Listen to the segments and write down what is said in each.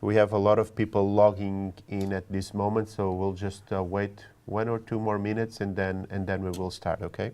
We have a lot of people logging in at this moment, so we'll just wait 1 or 2 more minutes and then we will start, okay?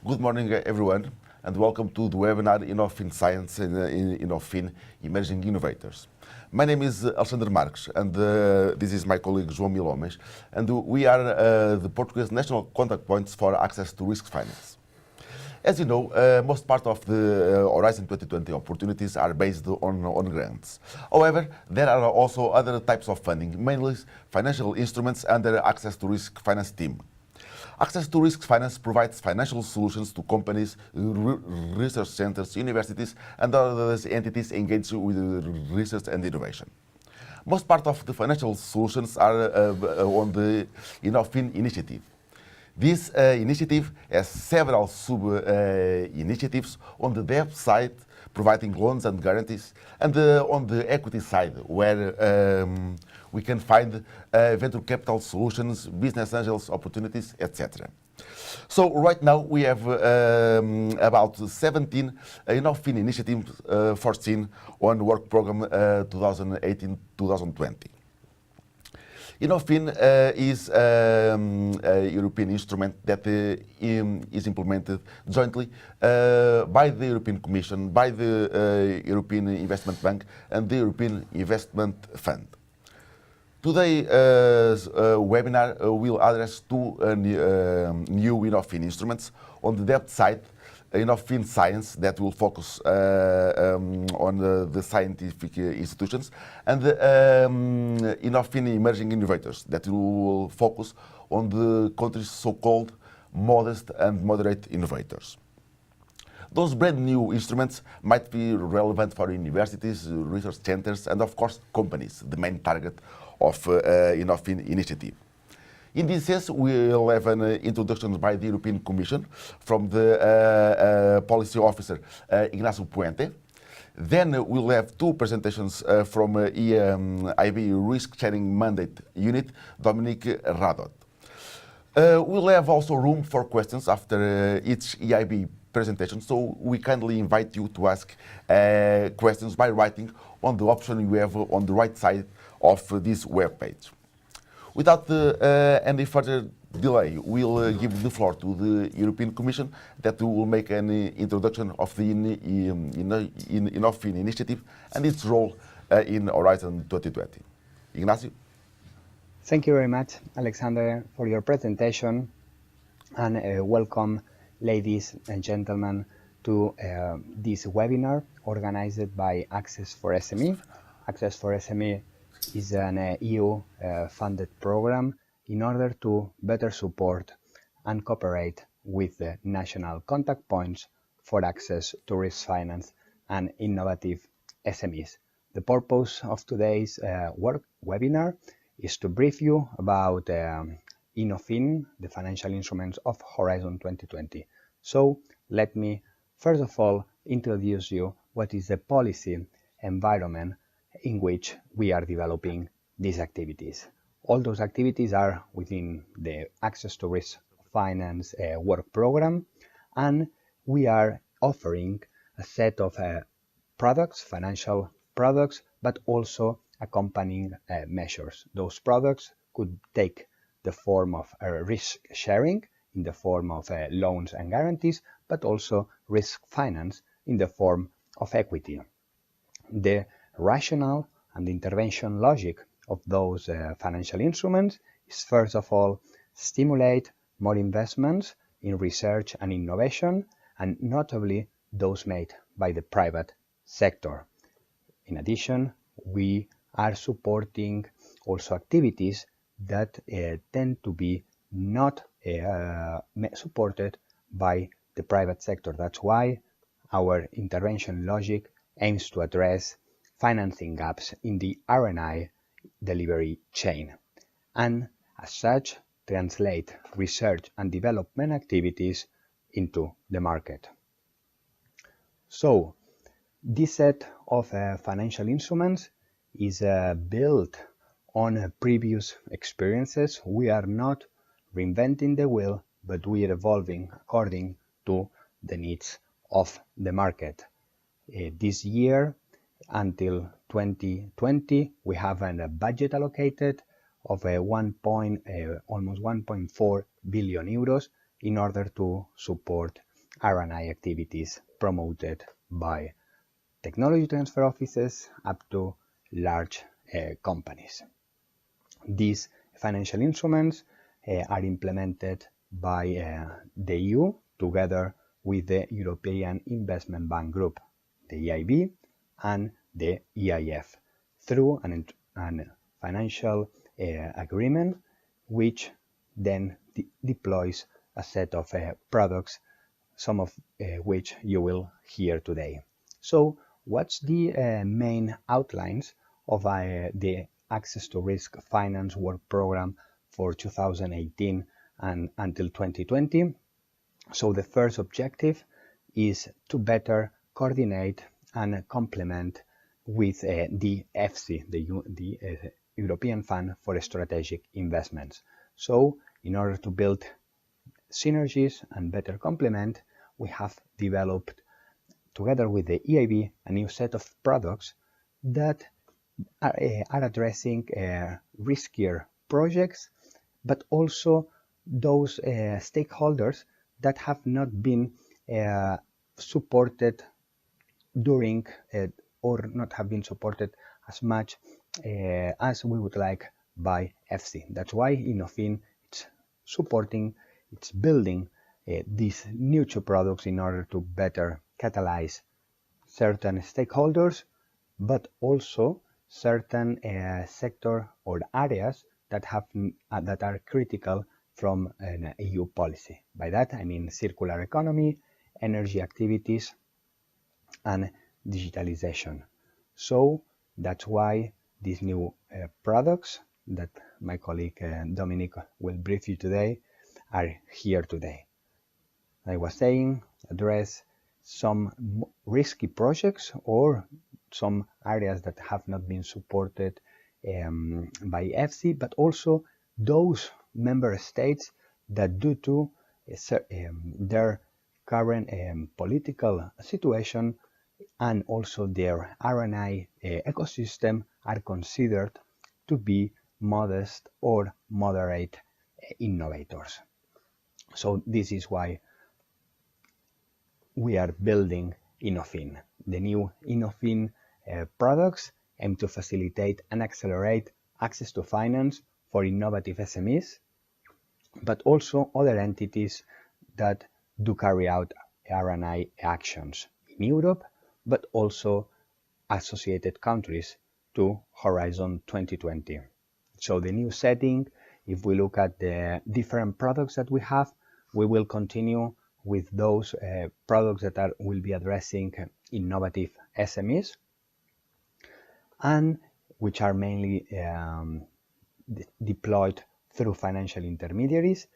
Good morning, everyone, and welcome to the webinar InnovFin Science and InnovFin Emerging Innovators. My name is Alexandre Marques, and this is my colleague João Milomes, and we are the Portuguese national contact points for access to risk finance. As you know, most part of the Horizon 2020 opportunities are based on grants. However, there are also other types of funding, mainly financial instruments under Access to Risk Finance team. Access to Risk Finance provides financial solutions to companies, research centers, universities, and other entities engaged with research and innovation. Most part of the financial solutions are on the InnovFin initiative. This initiative has several sub-initiatives on the debt side, providing loans and guarantees, and on the equity side, where we can find venture capital solutions, business angels opportunities, etc. So right now we have about 17 InnovFin initiatives foreseen on work program 2018-2020. InnovFin is a European instrument that is implemented jointly by the European Commission, by the European Investment Bank and the European Investment Fund. Today's webinar will address 2 new InnovFin instruments. On the debt side, InnovFin Science, that will focus on the scientific institutions, and InnovFin Emerging Innovators, that will focus on the country's so-called modest and moderate innovators. Those brand new instruments might be relevant for universities, research centers, and of course companies, the main target of InnovFin initiative. In this sense, we will have an introduction by the European Commission from the policy officer Ignacio Puente. Then we'll have two presentations from IB Risk Sharing Mandate Unit, Dominic Radot. We'll have also room for questions after each EIB presentation, so we kindly invite you to ask questions by writing on the option you have on the right side of this web page. Without any further delay, we'll give the floor to the European Commission that will make an introduction of the InnovFin initiative and its role in Horizon 2020. Ignacio? Thank you very much, Alexander, for your presentation, and welcome, ladies and gentlemen, to this webinar organized by Access4SME. Access4SME is an EU-funded program in order to better support and cooperate with the national contact points for access to risk finance and innovative SMEs. The purpose of today's webinar is to brief you about InnovFin, the financial instruments of Horizon 2020. So let me first of all introduce you what is the policy environment in which we are developing these activities. All those activities are within the Access to Risk Finance work program, and we are offering a set of products, financial products, but also accompanying measures. Those products could take the form of risk sharing in the form of loans and guarantees, but also risk finance in the form of equity. The rationale and the intervention logic of those financial instruments is first of all stimulate more investments in research and innovation, and notably those made by the private sector. In addition, we are supporting also activities that tend to be not supported by the private sector. That's why our intervention logic aims to address financing gaps in the R&I delivery chain, and as such translate research and development activities into the market. So this set of financial instruments is built on previous experiences. We are not reinventing the wheel, but we are evolving according to the needs of the market. This year, until 2020, we have a budget allocated of almost 1.4 billion euros in order to support R&I activities promoted by technology transfer offices up to large companies. These financial instruments are implemented by the EU together with the European Investment Bank Group, the EIB, and the EIF through an financial agreement which then deploys a set of products, some of which you will hear today. So what's the main outlines of the Access to Risk Finance work program for 2018 and until 2020? So the first objective is to better coordinate and complement with the EFSI, the European Fund for Strategic Investments. So in order to build synergies and better complement, we have developed together with the EIB a new set of products that are addressing riskier projects, but also those stakeholders that have not been supported during or not have been supported as much as we would like by EFSI. That's why InnovFin is supporting, it's building these new two products in order to better catalyze certain stakeholders, but also certain sector or areas that are critical from an EU policy. By that I mean circular economy, energy activities, and digitalization. So that's why these new products that my colleague Dominic will brief you today are here today. I was saying, address some risky projects or some areas that have not been supported by EFSI, but also those member states that due to their current political situation and also their R&I ecosystem are considered to be modest or moderate innovators. So this is why we are building InnovFin. The new InnovFin products aim to facilitate and accelerate access to finance for innovative SMEs, but also other entities that do carry out R&I actions in Europe, but also associated countries to Horizon 2020. So the new setting, if we look at the different products that we have, we will continue with those products that will be addressing innovative SMEs and which are mainly deployed through financial intermediaries.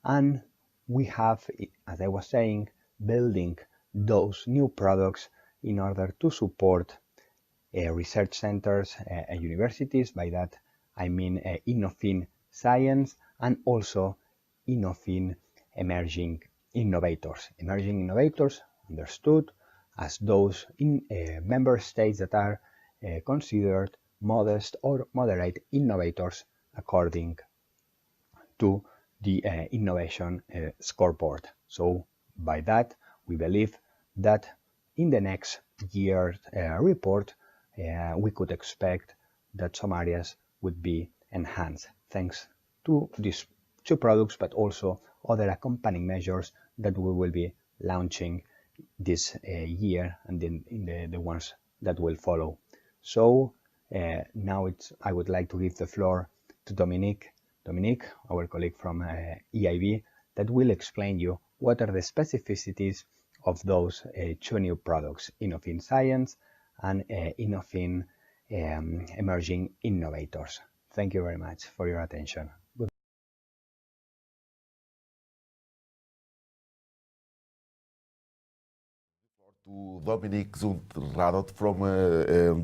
And we have, as I was saying, building those new products in order to support research centers and universities. By that I mean InnovFin Science and also InnovFin Emerging Innovators. Emerging Innovators understood as those in member states that are considered modest or moderate innovators according to the innovation scoreboard. So by that we believe that in the next year's report we could expect that some areas would be enhanced thanks to these two products, but also other accompanying measures that we will be launching this year and then in the ones that will follow. So now I would like to give the floor to Dominique, our colleague from EIB, that will explain you what are the specificities of those two new products, InnovFin Science and InnovFin Emerging Innovators. Thank you very much for your attention. To Dominique Zundradot from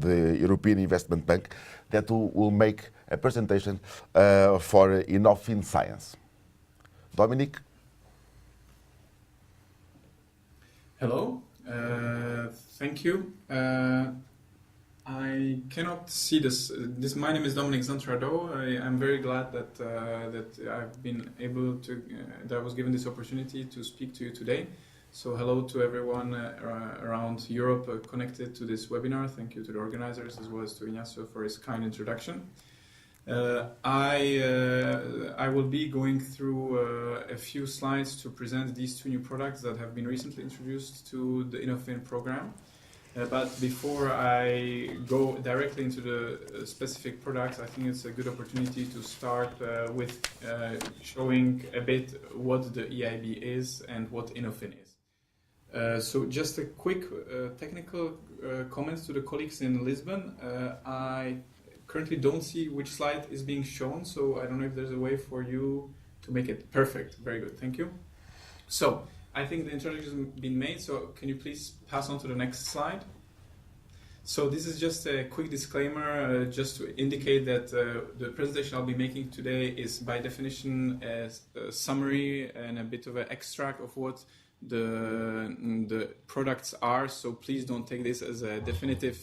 the European Investment Bank that will make a presentation for InnovFin Science. Dominique? Hello, thank you. I cannot see this. My name is Dominique Zundradot. I'm very glad that I've been able to, that I was given this opportunity to speak to you today. So hello to everyone around Europe connected to this webinar. Thank you to the organizers as well as to Ignacio for his kind introduction. I will be going through a few slides to present these two new products that have been recently introduced to the InnovFin program. But before I go directly into the specific products, I think it's a good opportunity to start with showing a bit what the EIB is and what InnovFin is. So just a quick technical comments to the colleagues in Lisbon. I currently don't see which slide is being shown, so I don't know if there's a way for you to make it perfect. Very good, thank you. So I think the introduction has been made, so can you please pass on to the next slide? So this is just a quick disclaimer, just to indicate that the presentation I'll be making today is by definition a summary and a bit of an extract of what the products are, so please don't take this as a definitive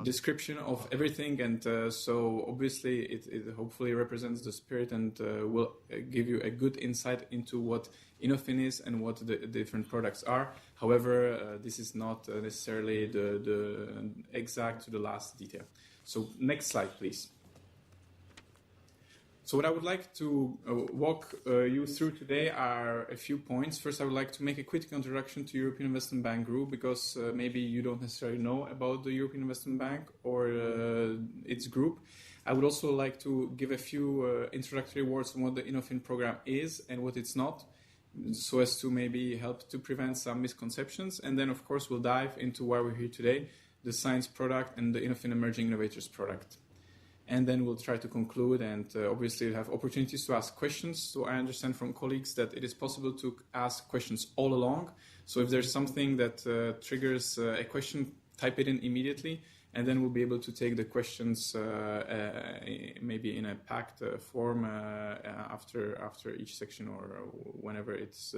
description of everything, and so obviously it hopefully represents the spirit and will give you a good insight into what InnovFin is and what the different products are. However, this is not necessarily the exact to the last detail. So next slide, please. So what I would like to walk you through today are a few points. First, I would like to make a quick introduction to European Investment Bank Group, because maybe you don't necessarily know about the European Investment Bank or its group. I would also like to give a few introductory words on what the InnovFin program is and what it's not, so as to maybe help to prevent some misconceptions. And then, of course, we'll dive into why we're here today, the science product and the InnovFin Emerging Innovators product. and then we'll try to conclude, and obviously you'll have opportunities to ask questions. So I understand from colleagues that it is possible to ask questions all along. So if there's something that triggers a question, type it in immediately, and then we'll be able to take the questions maybe in a packed form after each section, or whenever it's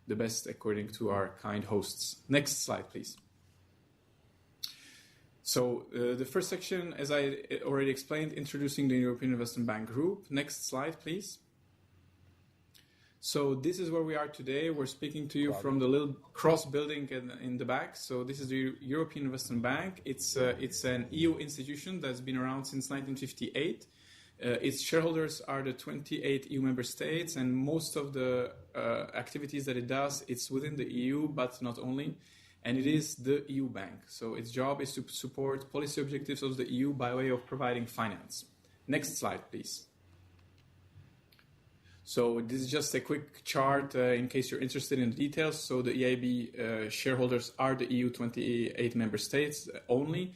the best according to our kind hosts. Next slide, please. So the first section, as I already explained, introducing the European Investment Bank Group. Next slide, please. So this is where we are today. We're speaking to you from the little cross building in the back. So this is the European Investment Bank. It's an EU institution that's been around since 1958. Its shareholders are the 28 EU member states, and most of the activities that it does, it's within the EU, but not only. And it is the EU bank. So its job is to support policy objectives of the EU by way of providing finance. Next slide, please. So this is just a quick chart in case you're interested in the details. So the EIB shareholders are the EU 28 member states only.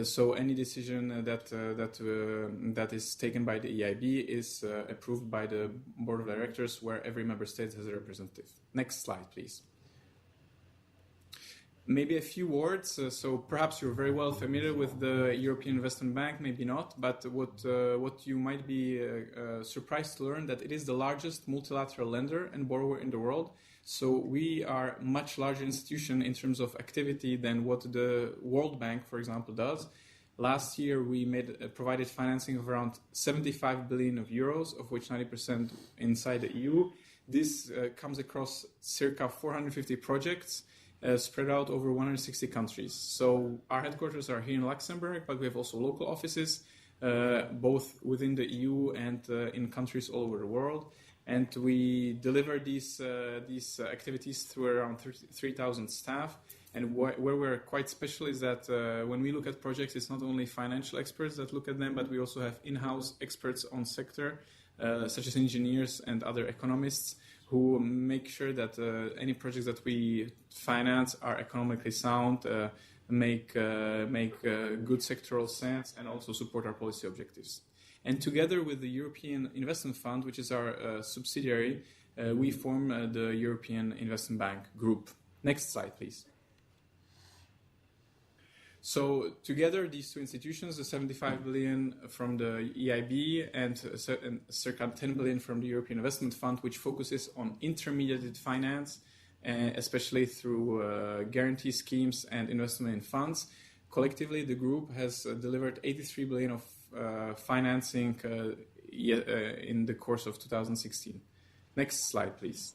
So any decision that is taken by the EIB is approved by the board of directors, where every member state has a representative. Next slide, please. Maybe a few words. So perhaps you're very well familiar with the European Investment Bank, maybe not. But what you might be surprised to learn, that it is the largest multilateral lender and borrower in the world. So we are a much larger institution in terms of activity than what the World Bank, for example, does. Last year, we provided financing of around 75 billion of euros, of which 90% inside the EU. This comes across circa 450 projects, spread out over 160 countries. So our headquarters are here in Luxembourg, but we have also local offices, both within the EU and in countries all over the world. And we deliver these activities through around 3,000 staff. And where we're quite special is that when we look at projects, it's not only financial experts that look at them, but we also have in-house experts on sector, such as engineers and other economists, who make sure that any projects that we finance are economically sound, make good sectoral sense, and also support our policy objectives. And together with the European Investment Fund, which is our subsidiary, we form the European Investment Bank Group. Next slide, please. So together, these two institutions, the 75 billion from the EIB and circa 10 billion from the European Investment Fund, which focuses on intermediated finance, especially through guarantee schemes and investment in funds. Collectively, the group has delivered 83 billion of financing in the course of 2016. Next slide, please.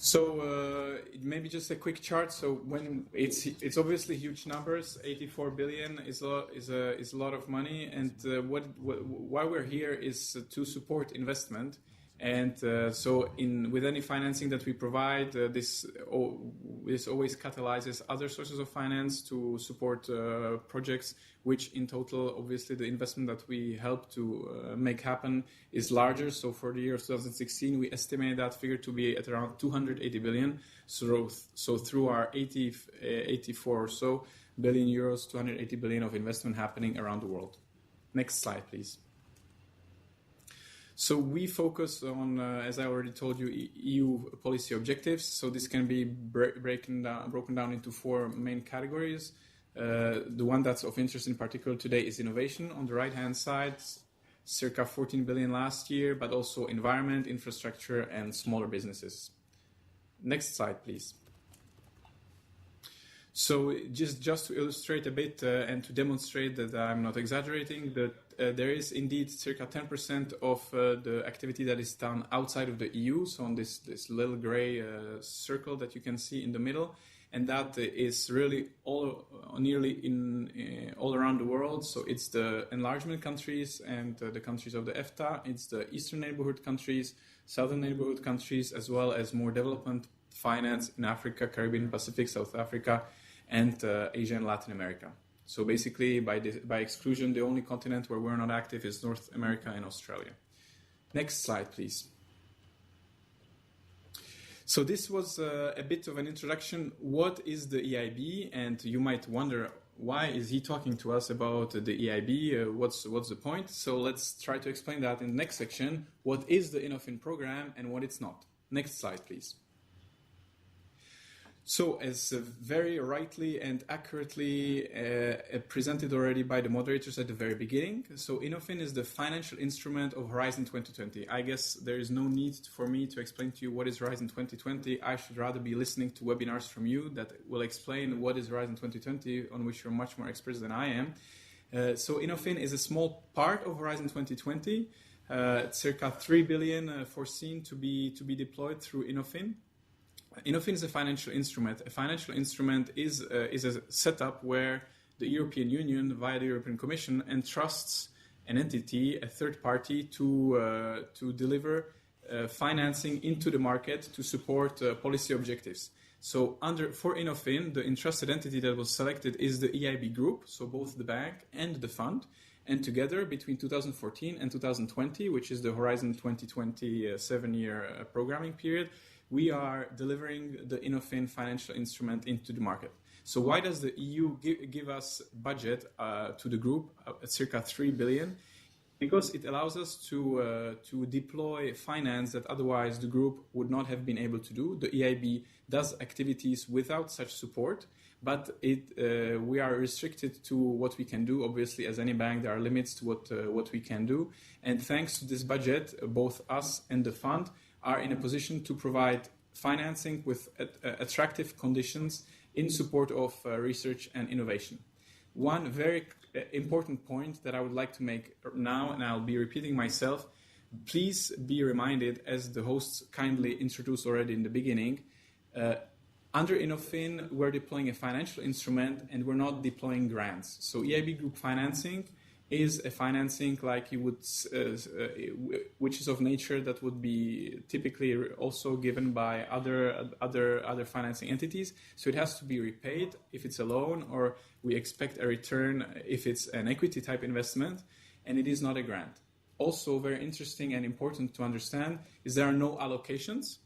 So maybe just a quick chart. So when it's obviously huge numbers. 84 billion is a lot of money, and why we're here is to support investment. And so with any financing that we provide, this always catalyzes other sources of finance to support projects, which in total, obviously, the investment that we help to make happen is larger. So for the year of 2016, we estimate that figure to be at around 280 billion. So through our 84 or so billion euros, 280 billion of investment happening around the world. Next slide, please. So we focus on, as I already told you, EU policy objectives. So this can be broken down into four main categories. The one that's of interest in particular today is innovation. On the right-hand side, circa 14 billion last year, but also environment, infrastructure, and smaller businesses. Next slide, please. So just to illustrate a bit and to demonstrate that I'm not exaggerating, that there is indeed circa 10% of the activity that is done outside of the EU, so on this little gray circle that you can see in the middle, and that is really nearly all around the world. So it's the enlargement countries and the countries of the EFTA, it's the Eastern neighborhood countries, Southern neighborhood countries, as well as more development finance in Africa, Caribbean, Pacific, South Africa, and Asia and Latin America. So basically, by exclusion, the only continent where we're not active is North America and Australia. Next slide, please. So this was a bit of an introduction. What is the EIB? And you might wonder, why is he talking to us about the EIB? What's the point? So let's try to explain that in the next section. What is the InnovFin program and what it's not? Next slide, please. So, as very rightly and accurately presented already by the moderators at the very beginning, so InnovFin is the financial instrument of Horizon 2020. I guess there is no need for me to explain to you what is Horizon 2020. I should rather be listening to webinars from you that will explain what is Horizon 2020, on which you're much more experts than I am. So InnovFin is a small part of Horizon 2020, circa 3 billion foreseen to be deployed through InnovFin. InnovFin is a financial instrument. A financial instrument is a setup where the European Union, via the European Commission, entrusts an entity, a third party, to deliver financing into the market to support policy objectives. So for InnovFin, the entrusted entity that was selected is the EIB group, so both the bank and the fund. And together, between 2014 and 2020, which is the Horizon 2020 7-year programming period, we are delivering the InnovFin financial instrument into the market. So why does the EU give us budget to the group at circa 3 billion? Because it allows us to deploy finance that otherwise the group would not have been able to do. The EIB does activities without such support, but we are restricted to what we can do. Obviously, as any bank, there are limits to what we can do. And thanks to this budget, both us and the fund are in a position to provide financing with attractive conditions in support of research and innovation. One very important point that I would like to make now, and I'll be repeating myself, please be reminded, as the hosts kindly introduced already in the beginning, under InnovFin, we're deploying a financial instrument and we're not deploying grants. So EIB group financing is a financing like you would, which is of nature that would be typically also given by other financing entities. So it has to be repaid if it's a loan, or we expect a return if it's an equity type investment, and it is not a grant. Also, very interesting and important to understand is there are no allocations,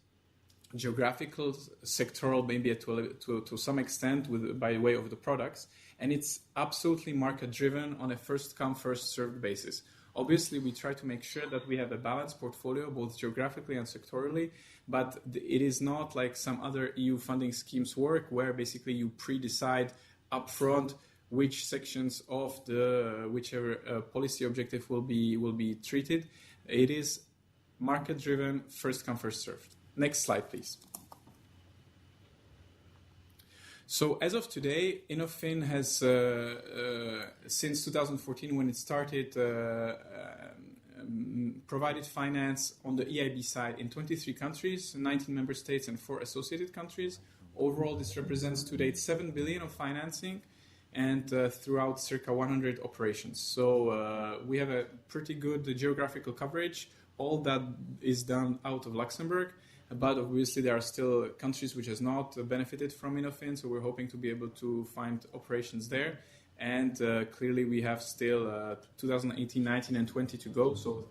geographical, sectoral, maybe to some extent by way of the products, and it's absolutely market driven on a first come first served basis. Obviously, we try to make sure that we have a balanced portfolio both geographically and sectorally, but it is not like some other EU funding schemes work where basically you pre-decide upfront which sections of the whichever policy objective will be treated. It is market driven, first come first served. Next slide, please. So as of today, InnovFin has, since 2014 when it started, provided finance on the EIB side in 23 countries, 19 member states and 4 associated countries. Overall, this represents to date 7 billion of financing and throughout circa 100 operations. So we have a pretty good geographical coverage. All that is done out of Luxembourg. But obviously there are still countries which has not benefited from InnovFin, so we're hoping to be able to find operations there. And clearly we have still 2018, 19 and 20 to go, so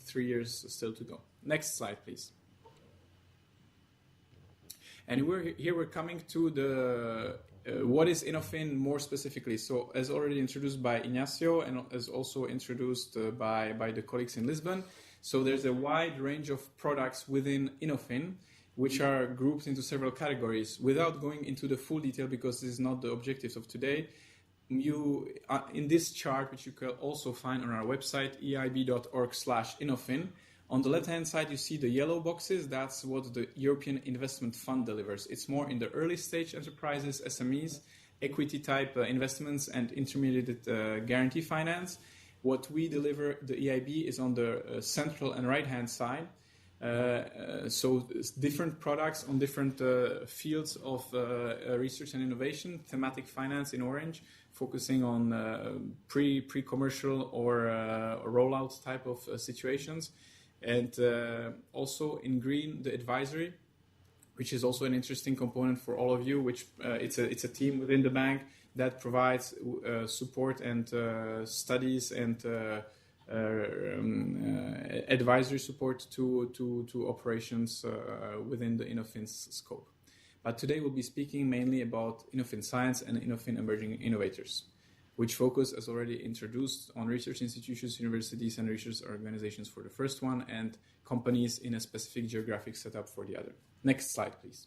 3 years still to go. Next slide, please. And we're coming to the what is InnovFin more specifically. So as already introduced by Ignacio and as also introduced by the colleagues in Lisbon, so there's a wide range of products within InnovFin, which are grouped into several categories. Without going into the full detail, because this is not the objectives of today, you in this chart, which you can also find on our website, eib.org/InnovFin, on the left-hand side, you see the yellow boxes. That's what the European Investment Fund delivers. It's more in the early stage enterprises, SMEs, equity type investments, and intermediate guarantee finance. What we deliver, the EIB, is on the central and right-hand side. So different products on different fields of research and innovation. Thematic finance in orange, focusing on pre-commercial or rollout type of situations. And also in green, the advisory, which is also an interesting component for all of you, which it's a team within the bank that provides support and studies and advisory support to operations within the InnovFin's scope. But today we'll be speaking mainly about InnovFin Science and InnovFin Emerging Innovators, which focus, as already introduced, on research institutions, universities, and research organizations for the first one, and companies in a specific geographic setup for the other. Next slide, please.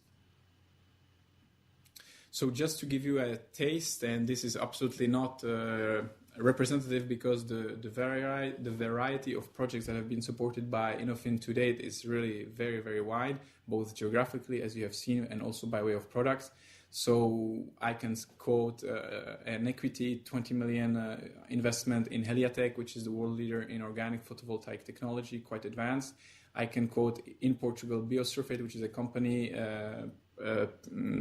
So just to give you a taste, and this is absolutely not representative because the variety of projects that have been supported by InnovFin to date is really very, very wide, both geographically, as you have seen, and also by way of products. So I can quote an equity 20 million investment in Heliatech, which is the world leader in organic photovoltaic technology, quite advanced. I can quote in Portugal Biosurfate, which is a company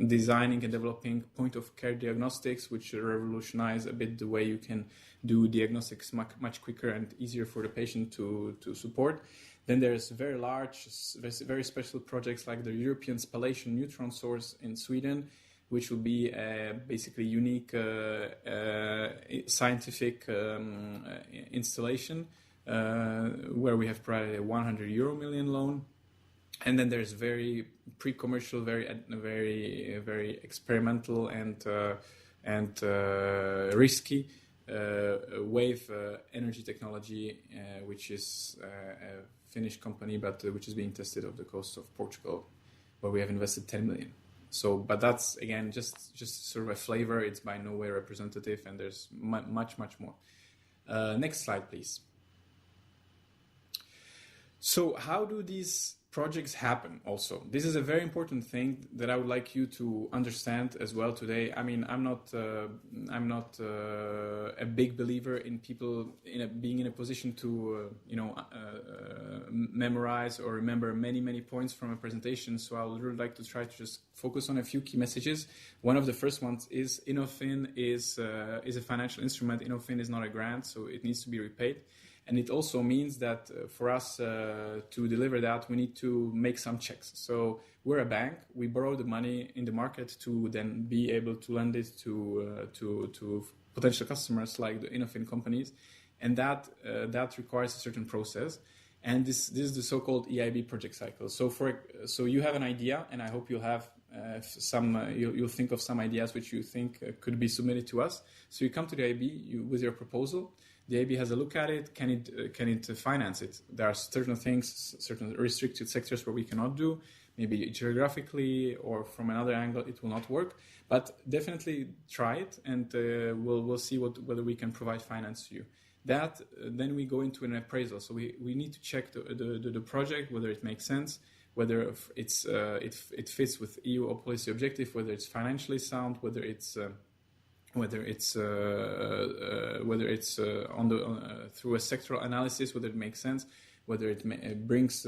designing and developing point-of-care diagnostics, which revolutionize a bit the way you can do diagnostics much quicker and easier for the patient to support. Then there's very large, very special projects like the European Spallation Neutron Source in Sweden, which will be a basically unique scientific installation where we have provided a 100 million loan. And then there's very pre-commercial, very experimental and risky wave energy technology, which is a Finnish company, but which is being tested off the coast of Portugal, where we have invested 10 million. So, but that's again just sort of a flavor. It's by no way representative, and there's much more. Next slide, please. So, how do these projects happen? Also, this is a very important thing that I would like you to understand as well today. I mean, I'm not a big believer in people being in a position to memorize or remember many points from a presentation. So I would really like to try to just focus on a few key messages. One of the first ones is InnovFin is a financial instrument. InnovFin is not a grant, so it needs to be repaid. And it also means that for us to deliver that, we need to make some checks. So we're a bank. We borrow the money in the market to then be able to lend it to potential customers like the InnovFin companies. And that requires a certain process. And this is the so-called AIB project cycle. So you have an idea, and I hope you'll have you'll think of some ideas which you think could be submitted to us. So you come to the AIB with your proposal. The AIB has a look at it. Can it finance it? There are certain things, certain restricted sectors where we cannot do. Maybe geographically or from another angle, it will not work. But definitely try it, and we'll see whether we can provide finance to you. Then we go into an appraisal. So we need to check the project, whether it makes sense, whether it fits with EU policy objective, whether it's financially sound, whether it's through a sectoral analysis, whether it makes sense, whether it brings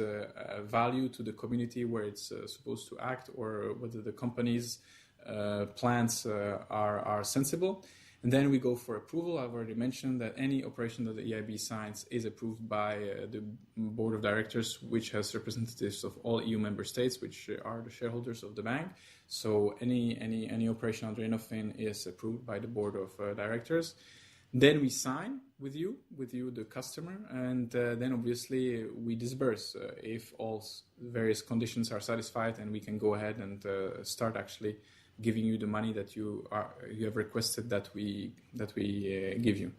value to the community where it's supposed to act, or whether the company's plans are sensible. And then we go for approval. I've already mentioned that any operation that the EIB signs is approved by the board of directors, which has representatives of all EU member states, which are the shareholders of the bank. So any operation under InnovFin is approved by the board of directors. Then we sign with you, the customer, and then obviously we disburse if all various conditions are satisfied, and we can go ahead and start actually giving you the money that you have requested that we give you,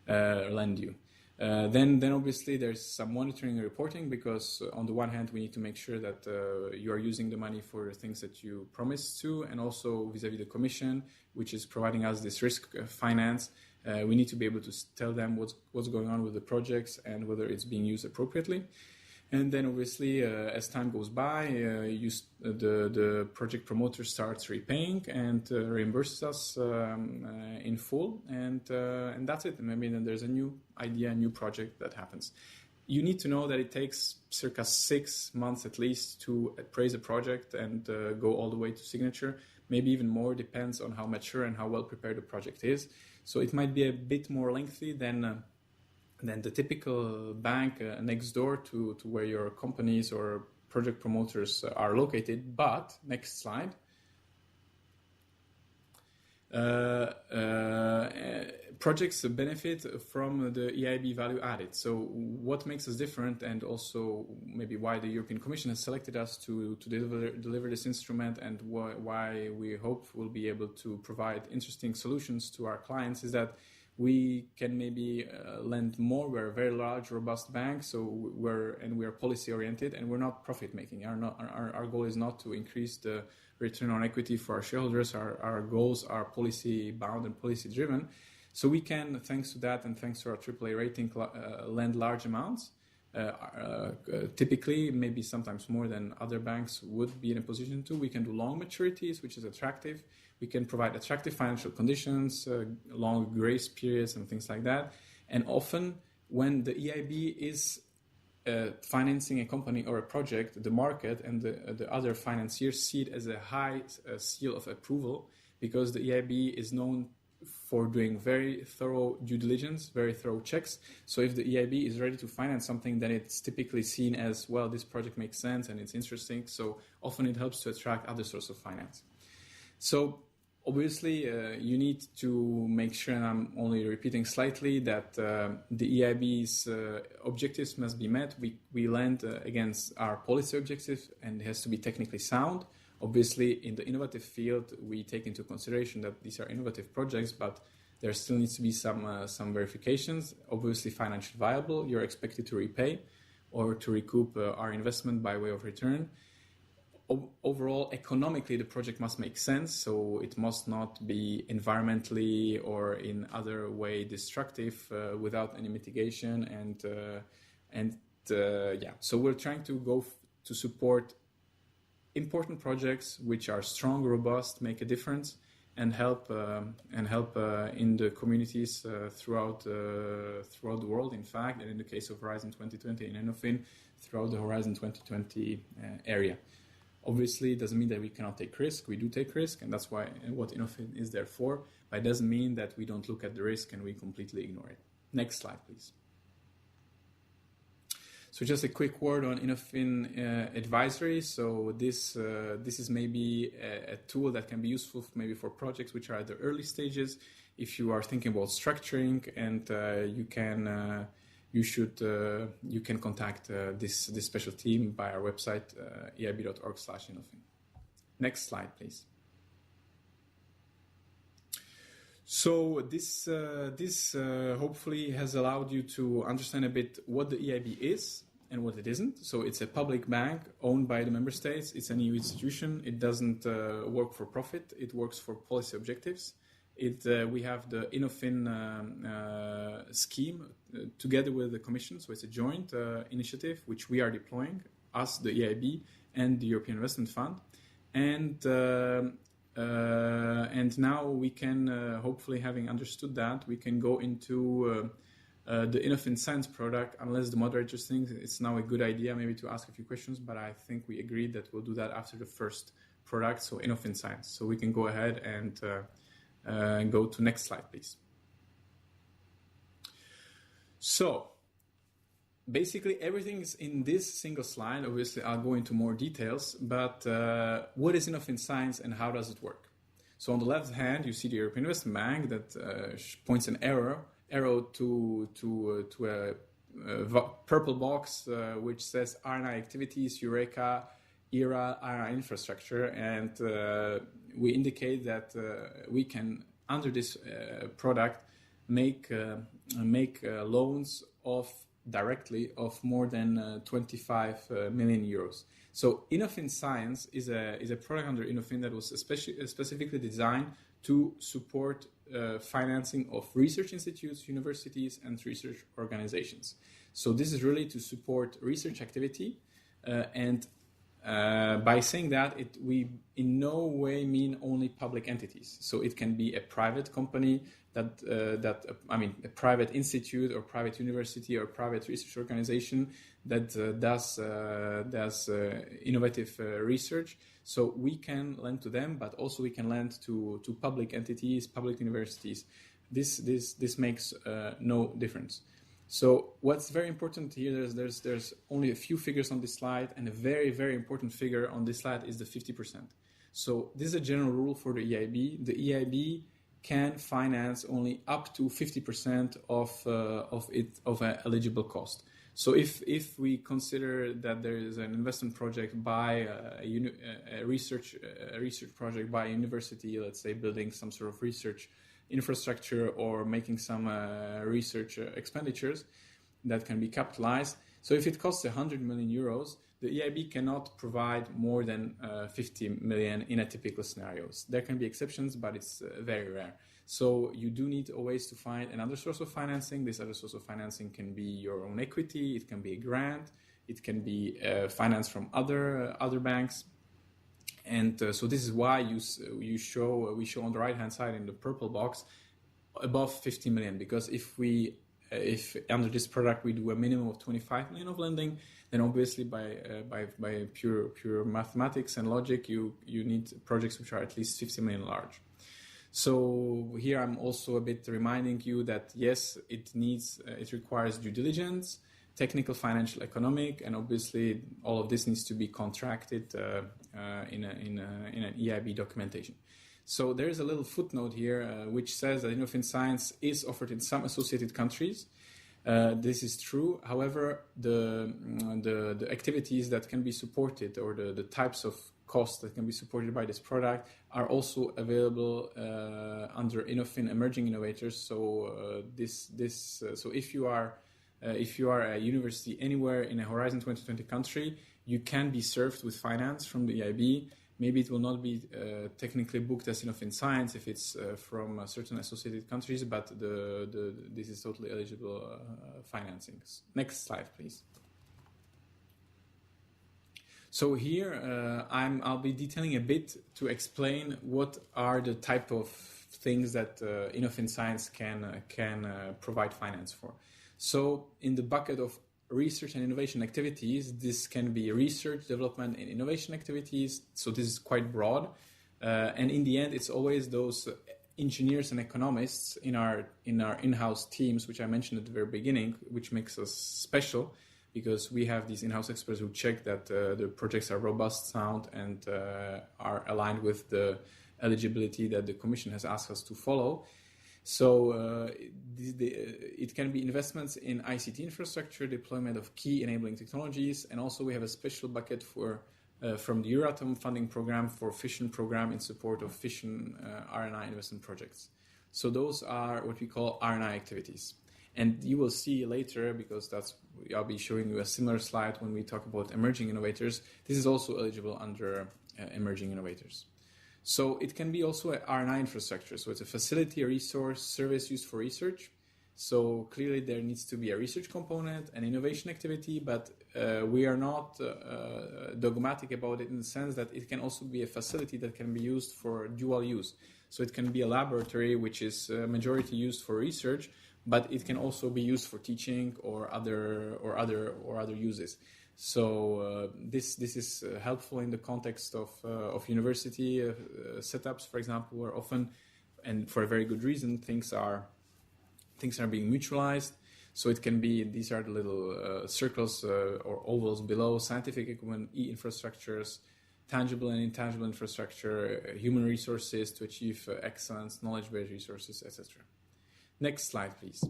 lend you. Then obviously there's some monitoring and reporting, because on the one hand we need to make sure that you are using the money for the things that you promised to, and also vis-a-vis the commission, which is providing us this risk finance. We need to be able to tell them what's going on with the projects and whether it's being used appropriately. And then obviously, as time goes by, the project promoter starts repaying and reimburses us in full, and that's it. And maybe then there's a new idea, a new project that happens. You need to know that it takes circa 6 months at least to appraise a project and go all the way to signature. Maybe even more, depends on how mature and how well prepared the project is. So it might be a bit more lengthy than the typical bank next door to where your companies or project promoters are located. But next slide. projects benefit from the EIB value added. So what makes us different, and also maybe why the European Commission has selected us to deliver this instrument, and why we hope we'll be able to provide interesting solutions to our clients, is that we can maybe lend more. We're a very large, robust bank, so we're policy oriented, and we're not profit making. Our goal is not to increase the return on equity for our shareholders. Our goals are policy bound and policy driven. So we can, thanks to that and thanks to our AAA rating, lend large amounts. Typically, maybe sometimes more than other banks would be in a position to. We can do long maturities, which is attractive. We can provide attractive financial conditions, long grace periods and things like that. And often when the EIB is financing a company or a project, the market and the other financiers see it as a high seal of approval, because the EIB is known for doing very thorough due diligence, very thorough checks. So if the EIB is ready to finance something, then it's typically seen as, well, this project makes sense and it's interesting. So often it helps to attract other sources of finance. So obviously, you need to make sure, and I'm only repeating slightly, that the EIB's objectives must be met. We lend against our policy objectives, and it has to be technically sound. Obviously, in the innovative field, we take into consideration that these are innovative projects, but there still needs to be some verifications. Obviously, financially viable, you're expected to repay or to recoup our investment by way of return. Overall, economically, the project must make sense, so it must not be environmentally or in other way destructive without any mitigation. So we're trying to go to support important projects which are strong, robust, make a difference, and help in the communities throughout the world. In fact, and in the case of Horizon 2020 in Innovfin, throughout the Horizon 2020 area. Obviously, it doesn't mean that we cannot take risk. We do take risk, and that's what Innovfin is there for. But it doesn't mean that we don't look at the risk and we completely ignore it. Next slide, please. So just a quick word on InnovFin Advisory. So this is maybe a tool that can be useful maybe for projects which are at the early stages. If you are thinking about structuring, and you can contact this special team by our website, eib.org/InnovFin. Next slide, please. So this hopefully has allowed you to understand a bit what the EIB is and what it isn't. So it's a public bank owned by the member states. It's an EU institution. It doesn't work for profit. It works for policy objectives. We have the InnovFin scheme together with the Commission. So it's a joint initiative which we are deploying, us, the EIB, and the European Investment Fund. And now we can, hopefully having understood that, we can go into the InnovFin Science product. Unless the moderators think it's now a good idea maybe to ask a few questions, but I think we agreed that we'll do that after the first product, so InnovFin Science. So we can go ahead and go to next slide, please. So basically everything is in this single slide. Obviously, I'll go into more details, but what is InnovFin Science and how does it work? So on the left hand, you see the European Investment Bank that points an arrow to a purple box which says R&I activities, Eureka, ERA, R&I infrastructure, and we indicate that we can, under this product, make loans directly of more than 25 million euros. So InnovFin Science is a product under Innovfin that was specifically designed to support financing of research institutes, universities, and research organizations. So this is really to support research activity, and by saying that, we in no way mean only public entities. So it can be a private company a private institute or private university or private research organization that does innovative research. So we can lend to them, but also we can lend to public entities, public universities. This makes no difference. So what's very important here is there's only a few figures on this slide, and a very, very important figure on this slide is the 50%. So this is a general rule for the EIB. The EIB can finance only up to 50% of an eligible cost. So if we consider that there is an investment project by a research project by a university, let's say building some sort of research infrastructure or making some research expenditures that can be capitalized. So if it costs 100 million euros, the EIB cannot provide more than 50 million in a typical scenarios. There can be exceptions, but it's very rare. So you do need always to find another source of financing. This other source of financing can be your own equity, it can be a grant, it can be finance from other banks. And so this is why we show on the right hand side in the purple box above 50 million, because if under this product we do a minimum of 25 million of lending, then obviously by pure mathematics and logic you need projects which are at least 50 million large. So here I'm also a bit reminding you that yes, it requires due diligence, technical, financial, economic, and obviously all of this needs to be contracted in an EIB documentation. So there is a little footnote here which says that InnovFin Science is offered in some associated countries. This is true. However, the activities that can be supported or the types of costs that can be supported by this product are also available under InnovFin Emerging Innovators. So so if you are a university anywhere in a Horizon 2020 country, you can be served with finance from the EIB. Maybe it will not be technically booked as InnovFin Science if it's from certain associated countries, but this is totally eligible financings. Next slide, please. So here I'll be detailing a bit to explain what are the type of things that InnovFin Science can provide finance for. So in the bucket of research and innovation activities, this can be research, development, and innovation activities. So this is quite broad, and in the end, it's always those engineers and economists in our in-house teams, which I mentioned at the very beginning, which makes us special, because we have these in-house experts who check that the projects are robust, sound, and are aligned with the eligibility that the Commission has asked us to follow. So it can be investments in ICT infrastructure, deployment of key enabling technologies, and also we have a special bucket from the Euratom funding program for fission program in support of fission R&I investment projects. So those are what we call R&I activities. And you will see later, because I'll be showing you a similar slide when we talk about emerging innovators. This is also eligible under emerging innovators. So it can be also an R&I infrastructure. So it's a facility, a resource, service used for research. So clearly there needs to be a research component, an innovation activity, but we are not dogmatic about it in the sense that it can also be a facility that can be used for dual use. So it can be a laboratory which is majority used for research, but it can also be used for teaching or other uses. So this is helpful in the context of university setups, for example, where often, and for a very good reason, things are being mutualized. So it can be, these are the little circles or ovals below: scientific equipment, e-infrastructures, tangible and intangible infrastructure, human resources to achieve excellence, knowledge-based resources, etc. Next slide, please.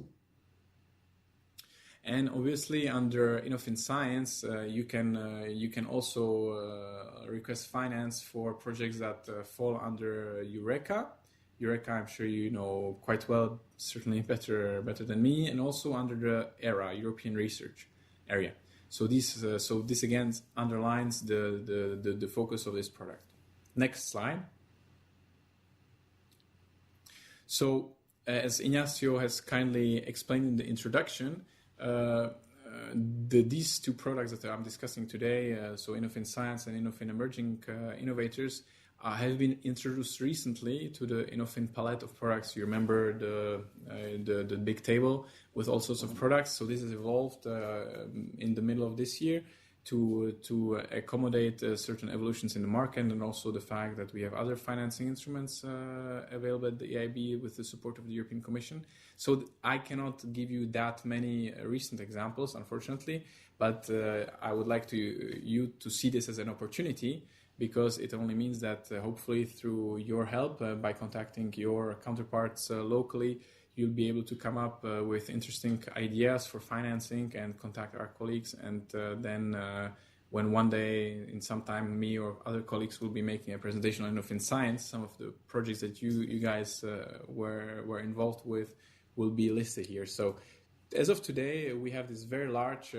And obviously, under InnovFin Science, you can also request finance for projects that fall under Eureka. Eureka, I'm sure you know quite well, certainly better than me, and also under the ERA, European Research Area. So this again underlines the focus of this product. Next slide. So as Ignacio has kindly explained in the introduction, these two products that I'm discussing today, so InnovFin Science and InnovFin Emerging Innovators, have been introduced recently to the InnovFin palette of products. You remember the big table with all sorts of products. So this has evolved in the middle of this year to accommodate certain evolutions in the market, and also the fact that we have other financing instruments available at the EIB with the support of the European Commission. So I cannot give you that many recent examples, unfortunately, but I would like you to see this as an opportunity because it only means that hopefully through your help, by contacting your counterparts locally, you'll be able to come up with interesting ideas for financing and contact our colleagues. And then when one day in some time me or other colleagues will be making a presentation on InnovFin Science, some of the projects that you guys were involved with will be listed here. So as of today, we have this very large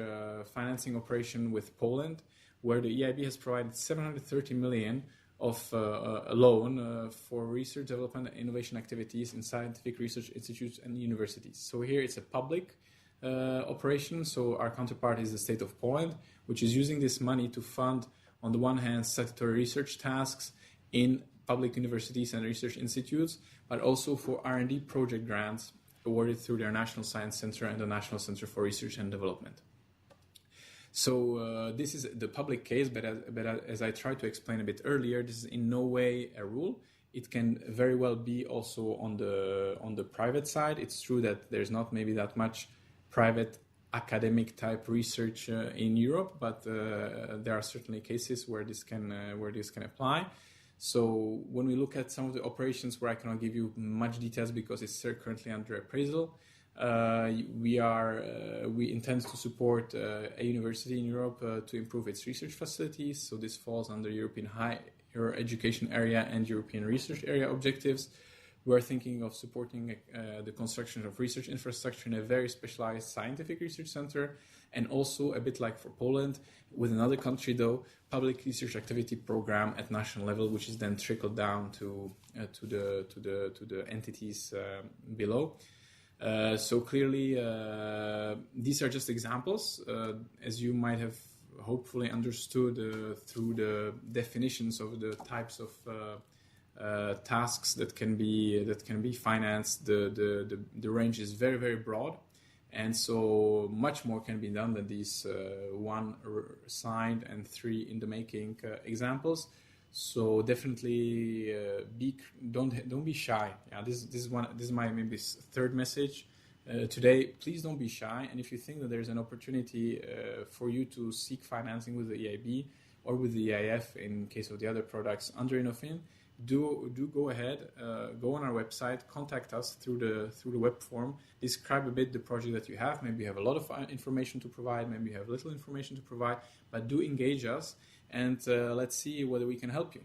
financing operation with Poland, where the EIB has provided 730 million of a loan for research, development, and innovation activities in scientific research institutes and universities. So here it's a public operation. So our counterpart is the state of Poland, which is using this money to fund, on the one hand, statutory research tasks in public universities and research institutes, but also for R&D project grants awarded through their National Science Center and the National Center for Research and Development. So this is the public case, but as I tried to explain a bit earlier, this is in no way a rule. It can very well be also on the private side. It's true that there's not maybe that much private academic type research in Europe, but there are certainly cases where this can apply. So when we look at some of the operations where I cannot give you much details because it's currently under appraisal, we intend to support a university in Europe to improve its research facilities. So this falls under European Higher Education Area and European Research Area objectives. We're thinking of supporting the construction of research infrastructure in a very specialized scientific research center, and also a bit like for Poland, with another country though, public research activity program at national level, which is then trickled down to the entities below. So clearly, these are just examples, as you might have hopefully understood through the definitions of the types of tasks that can be financed. The range is very, very broad, and so much more can be done than these one signed and three in the making examples. So definitely don't be shy. Yeah, this is my maybe third message today. Please don't be shy, and if you think that there's an opportunity for you to seek financing with the EIB or with the EIF in case of the other products under InnovFin, do go ahead, go on our website, contact us through the web form, describe a bit the project that you have. Maybe you have a lot of information to provide, maybe you have little information to provide, but do engage us. And let's see whether we can help you.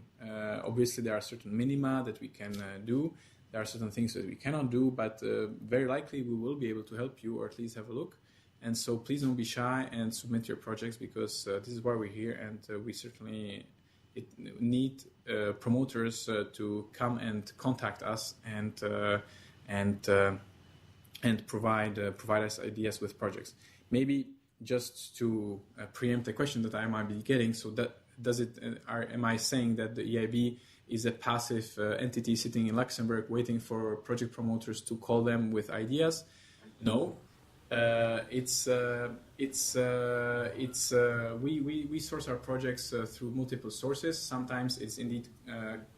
Obviously, there are certain minima that we can do. There are certain things that we cannot do, but very likely we will be able to help you, or at least have a look. And so please don't be shy and submit your projects, because this is why we're here, and we certainly need promoters to come and contact us and provide us ideas with projects. Maybe just to preempt a question that I might be getting, so that am I saying that the EIB is a passive entity sitting in Luxembourg waiting for project promoters to call them with ideas? No, we source our projects through multiple sources. Sometimes it's indeed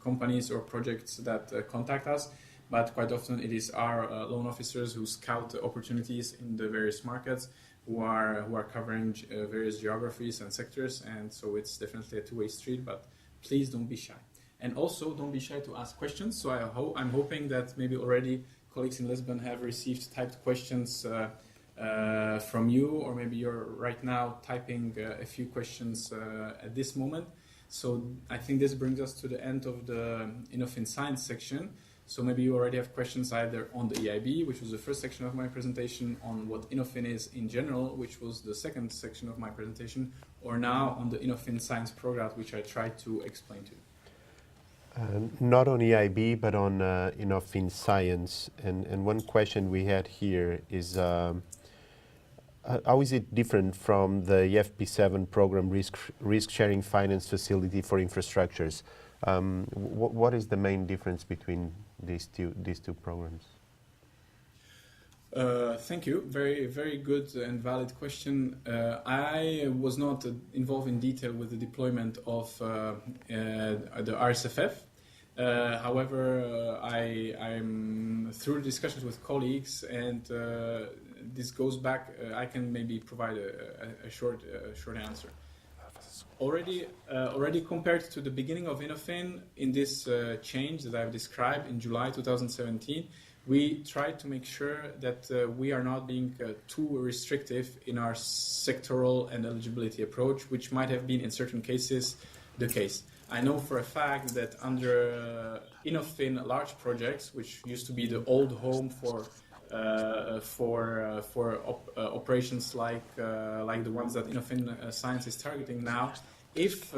companies or projects that contact us, but quite often it is our loan officers who scout opportunities in the various markets, who are covering various geographies and sectors, and so it's definitely a two-way street. But please don't be shy, and also don't be shy to ask questions. So I'm hoping that maybe already colleagues in Lisbon have received typed questions from you, or maybe you're right now typing a few questions at this moment. So I think this brings us to the end of the InnovFin Science section. So maybe you already have questions either on the EIB, which was the first section of my presentation, on what InnovFin is in general, which was the second section of my presentation, or now on the InnovFin Science product, which I tried to explain to you. Not on EIB, but on InnovFin Science. And one question we had here is, how is it different from the FP7 program risk sharing finance facility for infrastructures? What is the main difference between these two programs? Thank you. Very, very good and valid question. I was not involved in detail with the deployment of the RSFF. However, I'm through discussions with colleagues, and this goes back. I can maybe provide a short answer. projects? Already compared to the beginning of InnovFin, in this change that I've described in July 2017, we tried to make sure that we are not being too restrictive in our sectoral and eligibility approach, which might have been in certain cases the case. I know for a fact that under InnovFin large projects, which used to be the old home for operations like the ones that InnovFin Science is targeting now, if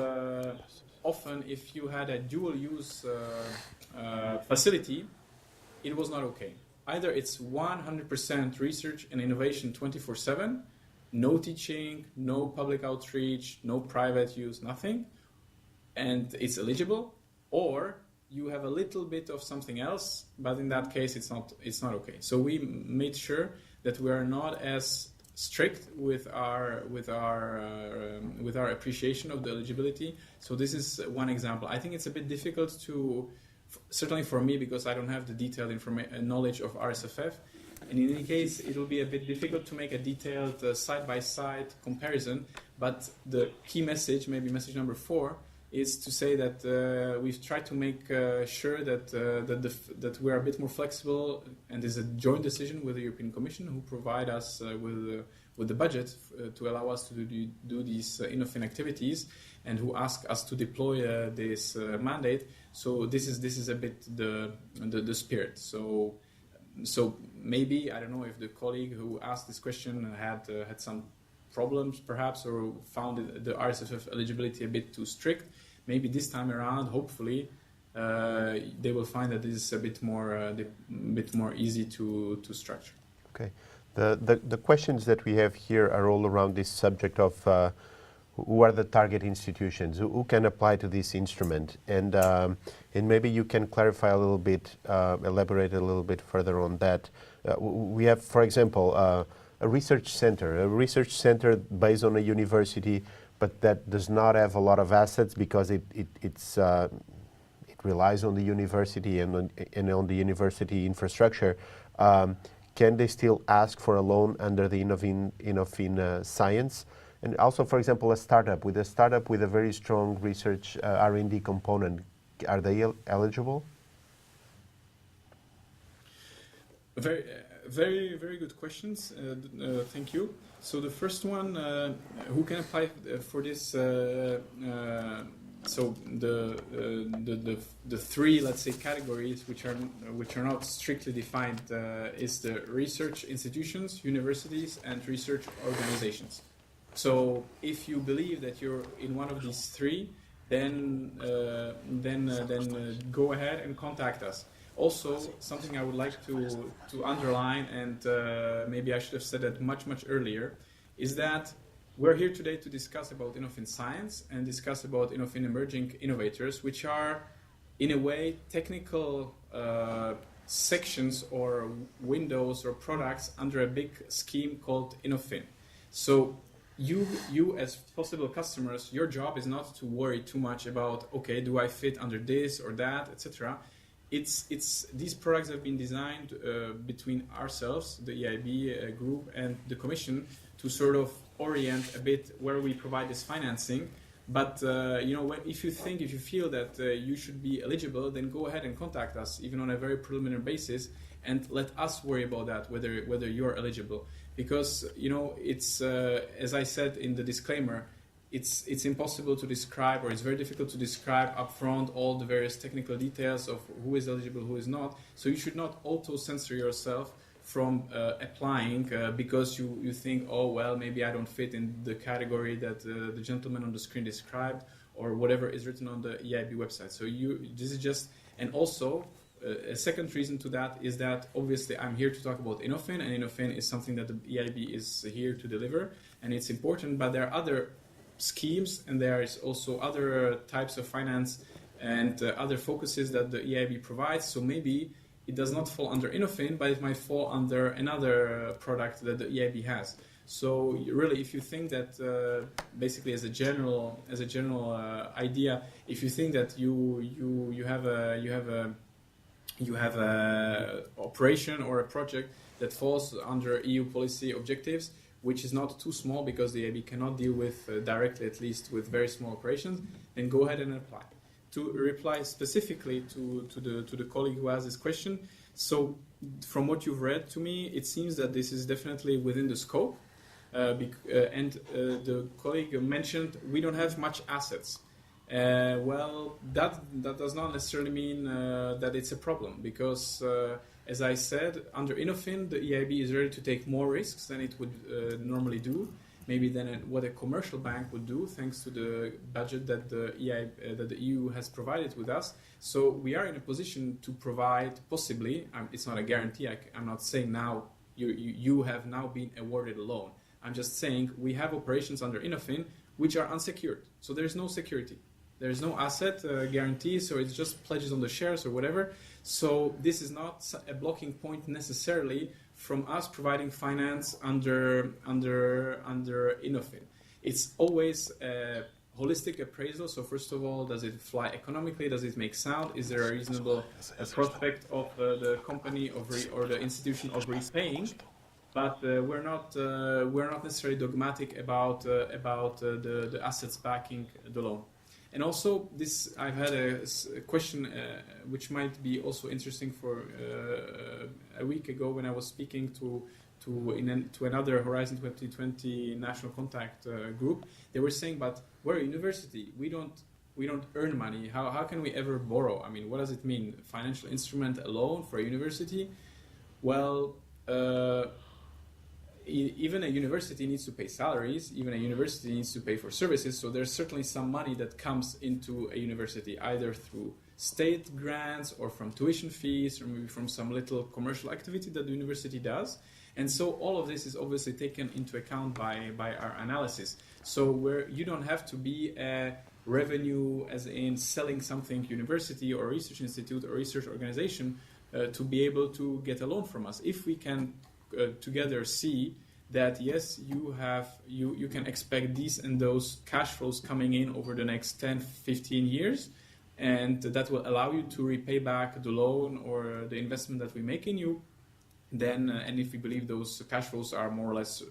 you had a dual use facility, it was not okay. Either it's 100% research and innovation 24/7, no teaching, no public outreach, no private use, nothing, and it's eligible, or you have a little bit of something else, but in that case it's not okay. So we made sure that we are not as strict with our appreciation of the eligibility. So this is one example. I think it's a bit difficult to, certainly for me, because I don't have the detailed knowledge of RSFF. And in any case, it will be a bit difficult to make a detailed side-by-side comparison. But the key message, maybe message number 4, is to say that we've tried to make sure that we are a bit more flexible, and there's a joint decision with the European Commission, who provide us with the budget to allow us to do these InnovFin activities, and who ask us to deploy this mandate. So this is a bit the spirit. So maybe, I don't know if the colleague who asked this question had some problems perhaps, or found the RSFF eligibility a bit too strict. Maybe this time around, hopefully, they will find that this is a bit more easy to structure. Okay. The questions that we have here are all around this subject of who are the target institutions, who can apply to this instrument, and maybe you can clarify a little bit, elaborate a little bit further on that. We have, for example, a research center based on a university, but that does not have a lot of assets because it relies on the university and on the university infrastructure. Can they still ask for a loan under the InnovFin Science? And also, for example, a startup with a very strong research R&D component, are they eligible? Very, very good questions. Thank you. So the first one, who can apply for this? So the 3, let's say, categories which are not strictly defined is the research institutions, universities, and research organizations. So if you believe that you're in one of these 3, then go ahead and contact us. Also, something I would like to underline, and maybe I should have said that much earlier, is that we're here today to discuss about InnovFin Science and discuss about InnovFin Emerging Innovators, which are, in a way, technical sections or windows or products under a big scheme called InnovFin. So you as possible customers, your job is not to worry too much about, okay, do I fit under this or that, etc. It's these products have been designed between ourselves, the EIB group, and the Commission to sort of orient a bit where we provide this financing. But if you feel that you should be eligible, then go ahead and contact us, even on a very preliminary basis, and let us worry about that, whether you are eligible. Because it's as I said in the disclaimer, it's impossible to describe, or it's very difficult to describe upfront all the various technical details of who is eligible, who is not. So you should not auto-censor yourself from applying because you think, oh, well, maybe I don't fit in the category that the gentleman on the screen described, or whatever is written on the EIB website. So this is just, and also a second reason to that is that obviously I'm here to talk about InnovFin, and InnovFin is something that the EIB is here to deliver, and it's important, but there are other schemes, and there is also other types of finance and other focuses that the EIB provides. So maybe it does not fall under InnovFin, but it might fall under another product that the EIB has. So really, if you think that basically as a general idea, if you think that you have a operation or a project that falls under EU policy objectives, which is not too small because the AIB cannot deal with directly, at least with very small operations, then go ahead and apply. To reply specifically to the colleague who asked this question, so from what you've read to me, it seems that this is definitely within the scope. The colleague mentioned we don't have much assets. Well, that does not necessarily mean that it's a problem, because as I said, under InnovFin, the EIB is ready to take more risks than it would normally do, maybe than what a commercial bank would do, thanks to the budget that the EU has provided with us. So we are in a position to provide, possibly, it's not a guarantee, I'm not saying now you have now been awarded a loan. I'm just saying we have operations under InnovFin which are unsecured, so there is no security. There is no asset guarantee, so it's just pledges on the shares or whatever. So this is not a blocking point necessarily from us providing finance under InnovFin. It's always a holistic appraisal. So first of all, does it fly economically? Does it make sound? Is there a reasonable prospect of the company or the institution of repaying? But we're not necessarily dogmatic about the assets backing the loan. And also, I've had a question which might be also interesting for a week ago when I was speaking to another Horizon 2020 national contact group. They were saying, but we're a university. We don't earn money. How can we ever borrow? I mean, what does it mean? Financial instrument alone for a university? Well, even a university needs to pay salaries, even a university needs to pay for services, so there's certainly some money that comes into a university, either through state grants or from tuition fees or maybe from some little commercial activity that the university does. And so all of this is obviously taken into account by our analysis. So where you don't have to be a revenue as in selling something university or research institute or research organization to be able to get a loan from us. If we can together see that yes, you can expect these and those cash flows coming in over the next 10, 15 years, and that will allow you to repay back the loan or the investment that we make in you, then and if we believe those cash flows are more or less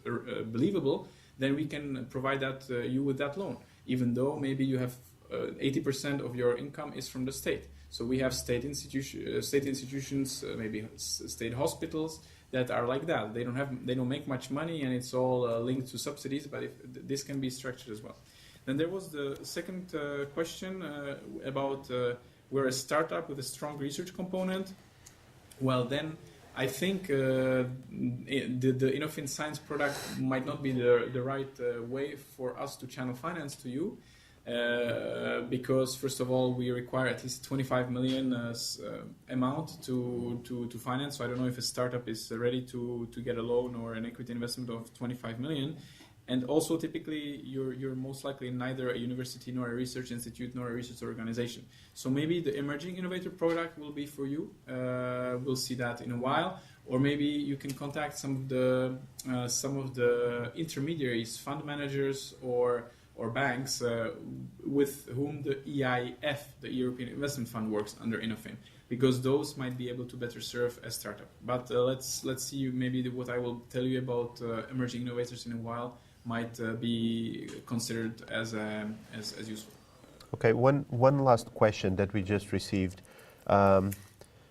believable, then we can provide that you with that loan, even though maybe you have 80% of your income is from the state. So we have state institutions, maybe state hospitals that are like that. They don't make much money, and it's all linked to subsidies. But this can be structured as well. Then there was the second question about we're a startup with a strong research component. Well, then I think the InnovFin Science product might not be the right way for us to channel finance to you. Because first of all, we require at least 25 million amount to finance. So I don't know if a startup is ready to get a loan or an equity investment of 25 million. And also, typically, you're most likely neither a university nor a research institute nor a research organization. So maybe the Emerging Innovator product will be for you. We'll see that in a while. Or maybe you can contact some of the intermediaries, fund managers, or banks with whom the EIF, the European Investment Fund, works under InnovFin, because those might be able to better serve a startup. But let's see, maybe what I will tell you about emerging innovators in a while might be considered as useful. Okay, one last question that we just received.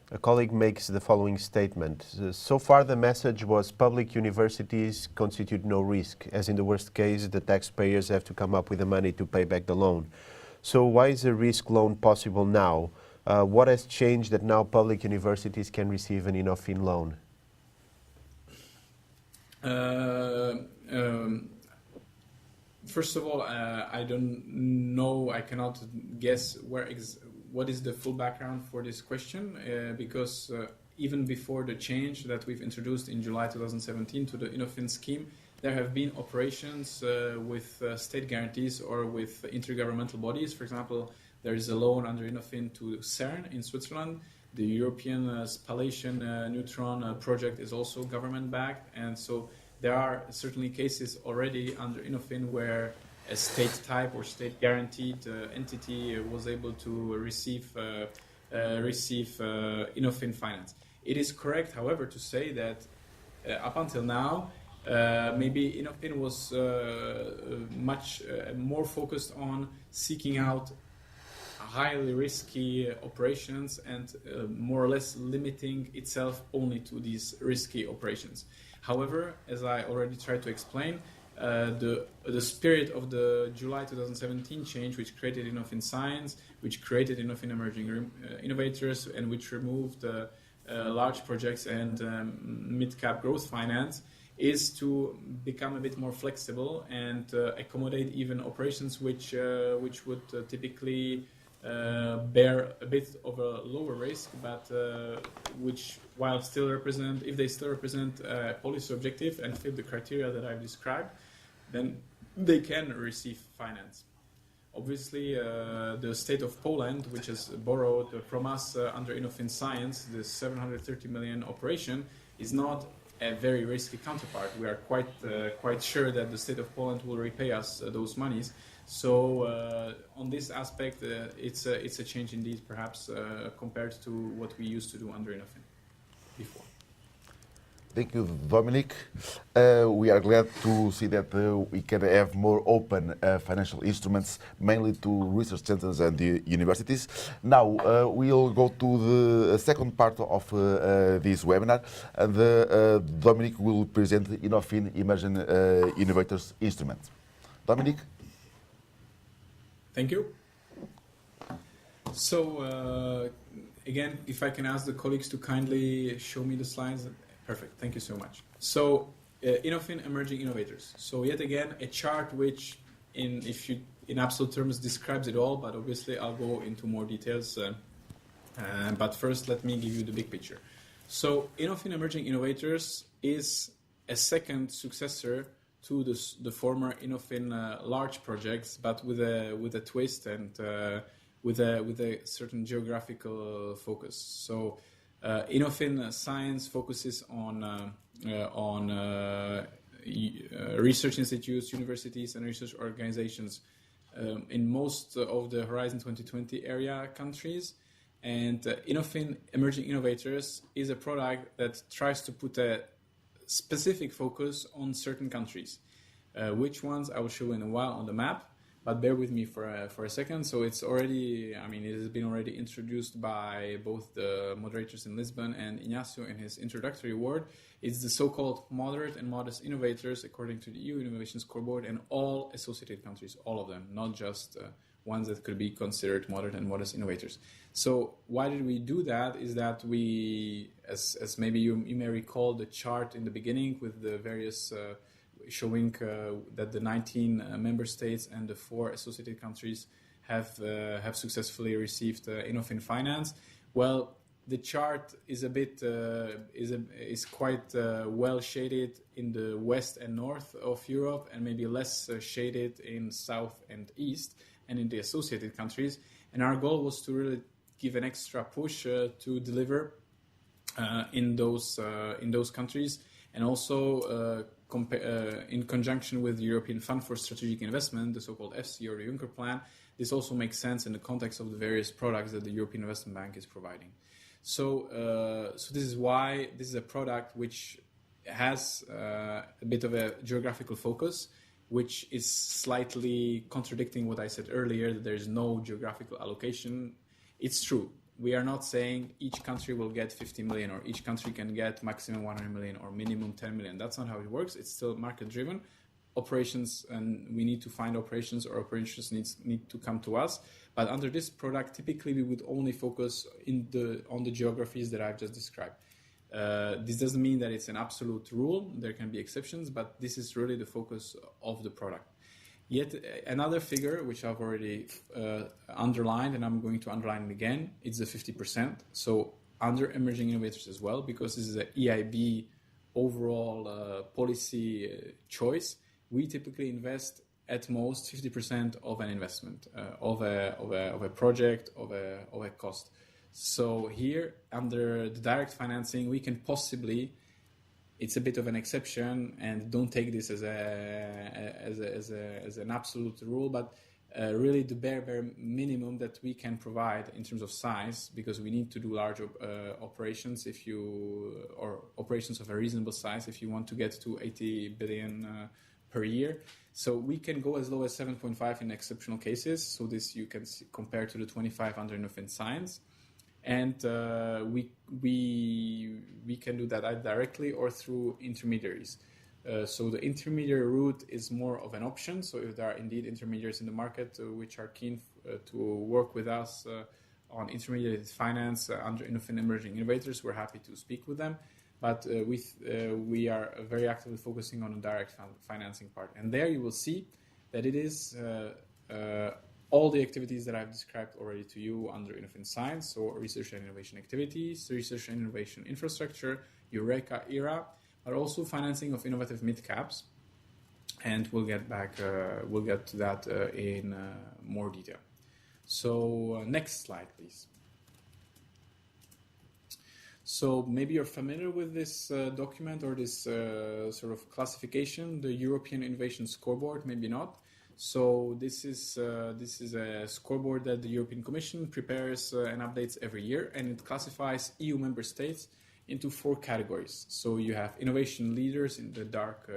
A colleague makes the following statement. So far the message was public universities constitute no risk, as in the worst case the taxpayers have to come up with the money to pay back the loan. So why is a risk loan possible now? What has changed that now public universities can receive an InnovFin loan? First of all, I don't know, I cannot guess what is the full background for this question, because even before the change that we've introduced in July 2017 to the InnovFin scheme, there have been operations with state guarantees or with intergovernmental bodies. For example, there is a loan under InnovFin to CERN in Switzerland. The European Spallation Neutron project is also government-backed, and so there are certainly cases already under InnovFin where a state type or state guaranteed entity was able to receive InnovFin finance. It is correct, however, to say that up until now, maybe InnovFin was much more focused on seeking out highly risky operations and more or less limiting itself only to these risky operations. However, as I already tried to explain, the spirit of the July 2017 change, which created InnovFin Science, which created InnovFin Emerging Innovators, and which removed large projects and mid-cap growth finance, is to become a bit more flexible and accommodate even operations which would typically bear a bit of a lower risk, but which, while still represent, if they still represent a policy objective and fit the criteria that I've described, then they can receive finance. Obviously, the state of Poland, which has borrowed from us under InnovFin Science, the 730 million operation, is not a very risky counterpart. We are quite sure that the state of Poland will repay us those monies. So on this aspect, it's a change indeed, perhaps compared to what we used to do under InnovFin before. Thank you, Dominic. We are glad to see that we can have more open financial instruments, mainly to research centers and the universities. Now, we'll go to the second part of this webinar, and Dominic will present the InnovFin Emerging Innovators instrument. Dominic? Thank you. So, again, if I can ask the colleagues to kindly show me the slides. Perfect, thank you so much. So, InnovFin Emerging Innovators. So yet again, a chart which, in absolute terms, describes it all, but obviously I'll go into more details. But first, let me give you the big picture. So, InnovFin Emerging Innovators is a second successor to the former InnovFin large projects, but with a twist and with a certain geographical focus. So. InnovFin Science focuses on research institutes, universities, and research organizations in most of the Horizon 2020 area countries. And InnovFin Emerging Innovators is a product that tries to put a specific focus on certain countries. Which ones I will show in a while on the map. But bear with me for a second. So it's already, it has been already introduced by both the moderators in Lisbon and Ignacio in his introductory word. It's the so-called moderate and modest innovators according to the EU Innovation Scoreboard and all associated countries, all of them, not just ones that could be considered moderate and modest innovators. So why did we do that? Is that we, as maybe you may recall the chart in the beginning with the various showing that the 19 member states and the 4 associated countries have successfully received InnovFin finance. Well, the chart is a bit is quite well shaded in the west and north of Europe, and maybe less shaded in south and east, and in the associated countries. And our goal was to really give an extra push to deliver in those countries, and also. In conjunction with the European Fund for Strategic Investment, the so-called FC or the Juncker Plan, this also makes sense in the context of the various products that the European Investment Bank is providing. So this is why this is a product which has a bit of a geographical focus, which is slightly contradicting what I said earlier, that there is no geographical allocation. It's true. We are not saying each country will get 50 million or each country can get maximum 100 million or minimum 10 million. That's not how it works. It's still market driven. Operations, and we need to find operations, or operations need to come to us. But under this product, typically we would only focus on the geographies that I've just described. This doesn't mean that it's an absolute rule. There can be exceptions, but this is really the focus of the product. Yet another figure, which I've already underlined, and I'm going to underline it again, it's the 50%. So under emerging innovators as well, because this is an EIB overall policy choice, we typically invest at most 50% of an investment, of a project, of a cost. So here, under the direct financing, we can possibly. It's a bit of an exception, and don't take this as an absolute rule. But really the bare minimum that we can provide in terms of size, because we need to do large operations or operations of a reasonable size if you want to get to 80 billion per year. So we can go as low as 7.5 in exceptional cases. So this you can compare to the 25 under InnovFin Science. And we can do that either directly or through intermediaries. So the intermediary route is more of an option. So if there are indeed intermediaries in the market which are keen to work with us on intermediate finance under InnovFin Emerging Innovators, we're happy to speak with them. But we are very actively focusing on the direct financing part. And there you will see that it is all the activities that I've described already to you under InnovFin Science, so research and innovation activities, research and innovation infrastructure, Eureka Era, but also financing of innovative mid-caps. And we'll get to that in more detail. So next slide, please. So maybe you're familiar with this document or this sort of classification, the European Innovation Scoreboard, maybe not. So this is a scoreboard that the European Commission prepares and updates every year, and it classifies EU member states into 4 categories. So you have innovation leaders in the dark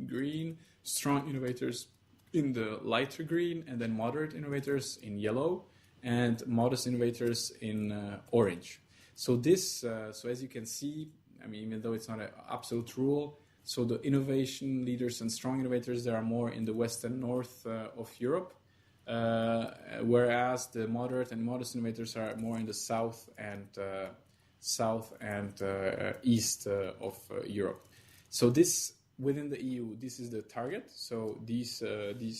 green, strong innovators in the lighter green, and then moderate innovators in yellow, and modest innovators in orange. So this, so as you can see, I mean, even though it's not an absolute rule, so the innovation leaders and strong innovators, there are more in the west and north of Europe, whereas the moderate and modest innovators are more in the south and east of Europe. So this, within the EU, this is the target. So these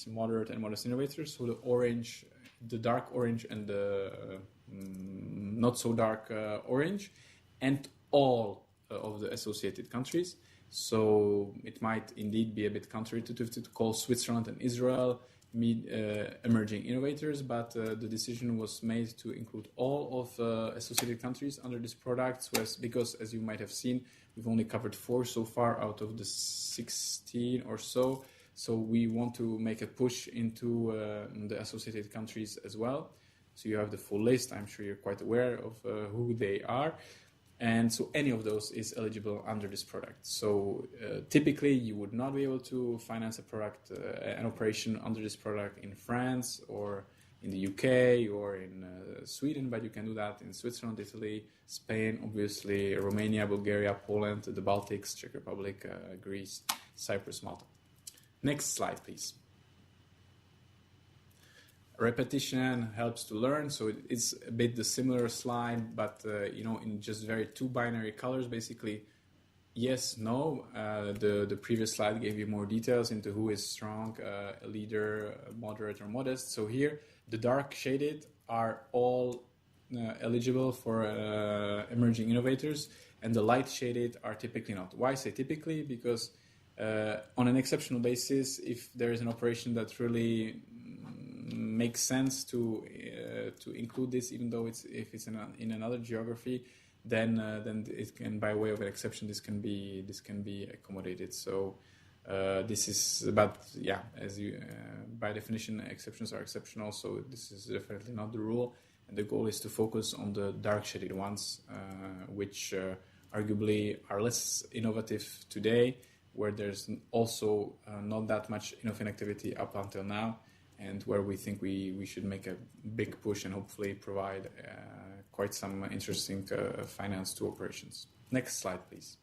moderate and modest innovators, so the orange, the dark orange and the not so dark orange, and all of the associated countries. So it might indeed be a bit counterintuitive to call Switzerland and Israel emerging innovators, but the decision was made to include all of the associated countries under this product, because as you might have seen, we've only covered 4 so far out of the 16 or so. So we want to make a push into the associated countries as well. So you have the full list. I'm sure you're quite aware of who they are. And so any of those is eligible under this product. So typically you would not be able to finance a product, an operation under this product in France or in the UK or in Sweden, but you can do that in Switzerland, Italy, Spain, obviously, Romania, Bulgaria, Poland, the Baltics, Czech Republic, Greece, Cyprus, Malta. Next slide, please. Repetition helps to learn, so it's a bit the similar slide, but in just very 2 binary colors, basically yes, no. The previous slide gave you more details into who is strong, a leader, moderate, or modest. So here, the dark shaded are all eligible for emerging innovators, and the light shaded are typically not. Why I say typically? Because on an exceptional basis, if there is an operation that really makes sense to include this, even though if it's in another geography, then it can, by way of an exception, this can be accommodated. So this is, but yeah, as you by definition, exceptions are exceptional. So this is definitely not the rule, and the goal is to focus on the dark shaded ones, which arguably are less innovative today, where there's also not that much InnovFin activity up until now, and where we think we should make a big push and hopefully provide quite some interesting finance to operations. Next slide, please.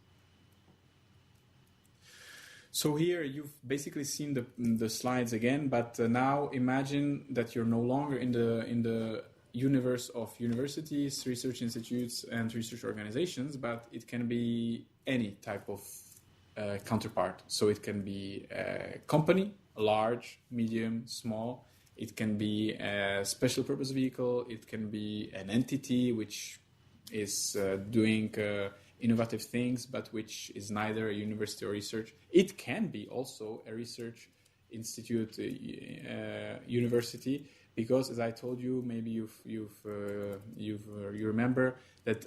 So here you've basically seen the slides again, but now imagine that you're no longer in the universe of universities, research institutes, and research organizations, but it can be any type of counterpart. So it can be a company, large, medium, small. It can be a special purpose vehicle. It can be an entity which is doing innovative things, but which is neither a university or research. It can be also a research institute, university, because as I told you, maybe you remember that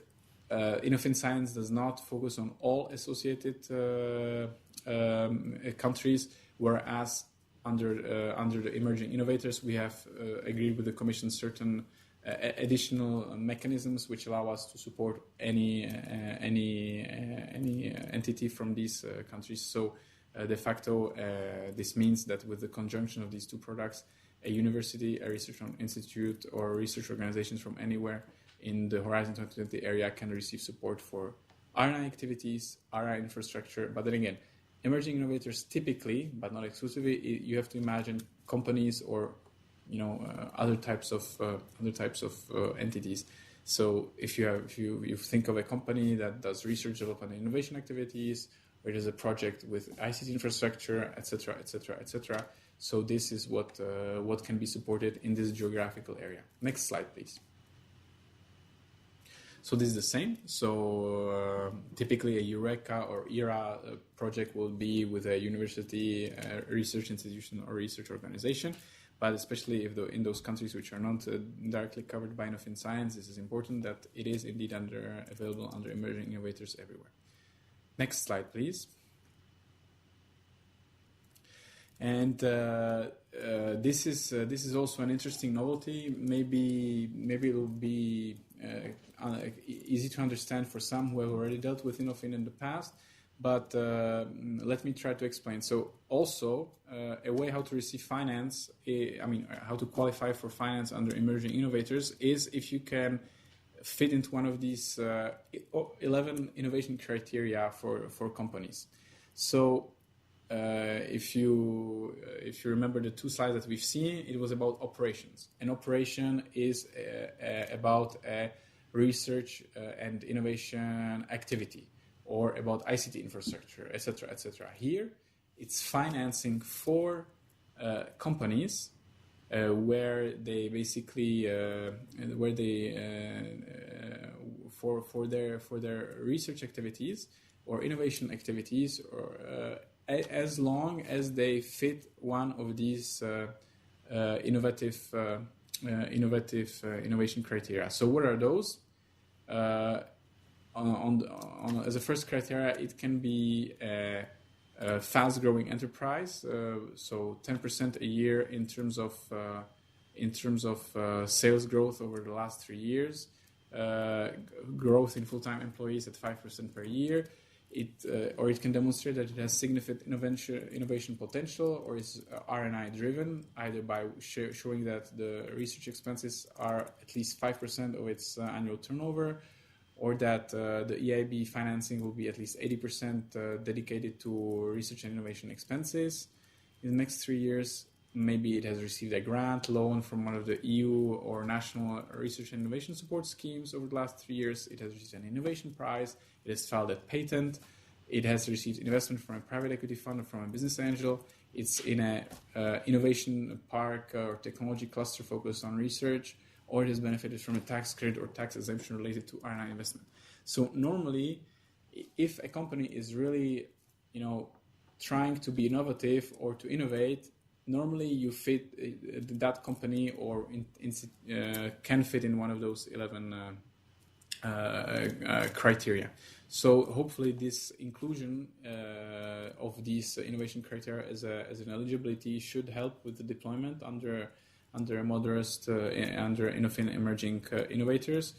InnovFin Science does not focus on all associated countries, whereas under the Emerging Innovators, we have agreed with the Commission certain additional mechanisms which allow us to support any entity from these countries. So de facto, this means that with the conjunction of these two products, a university, a research institute, or research organizations from anywhere in the Horizon 2020 area can receive support for R&I activities, R&I infrastructure. But then again, emerging innovators typically, but not exclusively, you have to imagine companies or other types of entities. So if you think of a company that does research, development, and innovation activities, or there's a project with ICT infrastructure, etc., etc., etc. So this is what can be supported in this geographical area. Next slide, please. So this is the same. So typically a Eureka or ERA project will be with a university, research institution, or research organization. But especially if in those countries which are not directly covered by InnovFin Science, this is important that it is indeed available under Emerging Innovators everywhere. Next slide, please. And this is also an interesting novelty. Maybe it will be easy to understand for some who have already dealt with InnovFin in the past. But let me try to explain. So also a way how to receive finance, how to qualify for finance under Emerging Innovators is if you can fit into one of these 11 innovation criteria for companies. So if you remember the two slides that we've seen, it was about operations. An operation is about a research and innovation activity, or about ICT infrastructure, etc., etc. Here, it's financing for companies where they basically for their research activities or innovation activities, or as long as they fit one of these innovation criteria. So what are those? As a first criteria, it can be a fast-growing enterprise, so 10% a year in terms of sales growth over the last 3 years, growth in full-time employees at 5% per year. Or it can demonstrate that it has significant innovation potential, or is R&I driven, either by showing that the research expenses are at least 5% of its annual turnover, or that the EIB financing will be at least 80% dedicated to research and innovation expenses in the next 3 years. Maybe it has received a grant, loan from one of the EU or national research and innovation support schemes over the last 3 years. It has received an innovation prize. It has filed a patent. It has received investment from a private equity fund or from a business angel. It's in a innovation park or technology cluster focused on research, or it has benefited from a tax credit or tax exemption related to R&I investment. So normally, if a company is really, trying to be innovative or to innovate, normally you fit that company or can fit in one of those 11 criteria. So hopefully this inclusion of these innovation criteria as an eligibility should help with the deployment under Moderate, under InnovFin Emerging Innovators.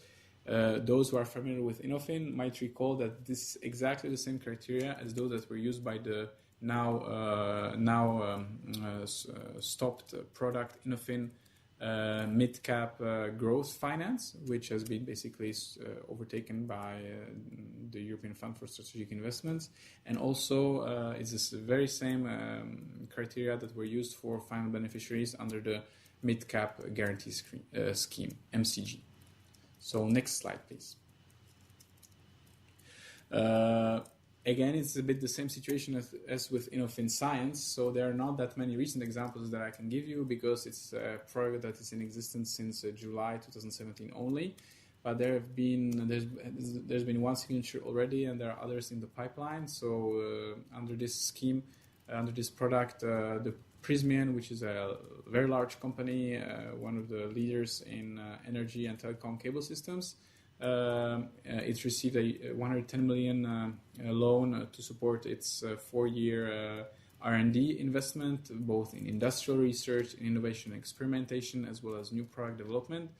Those who are familiar with InnovFin might recall that this is exactly the same criteria as those that were used by the stopped product InnovFin mid-cap growth finance, which has been basically overtaken by the European Fund for Strategic Investments. And also it's this very same criteria that were used for final beneficiaries under the mid-cap guarantee scheme, MCG. So next slide, please. Again, it's a bit the same situation as with InnovFin Science. So there are not that many recent examples that I can give you because it's a project that is in existence since July 2017 only. But there's been one signature already, and there are others in the pipeline. So under this scheme, under this product, the Prismian, which is a very large company, one of the leaders in energy and telecom cable systems, it's received a 110 million loan to support its 4-year R&D investment, both in industrial research, in innovation and experimentation, as well as new product development.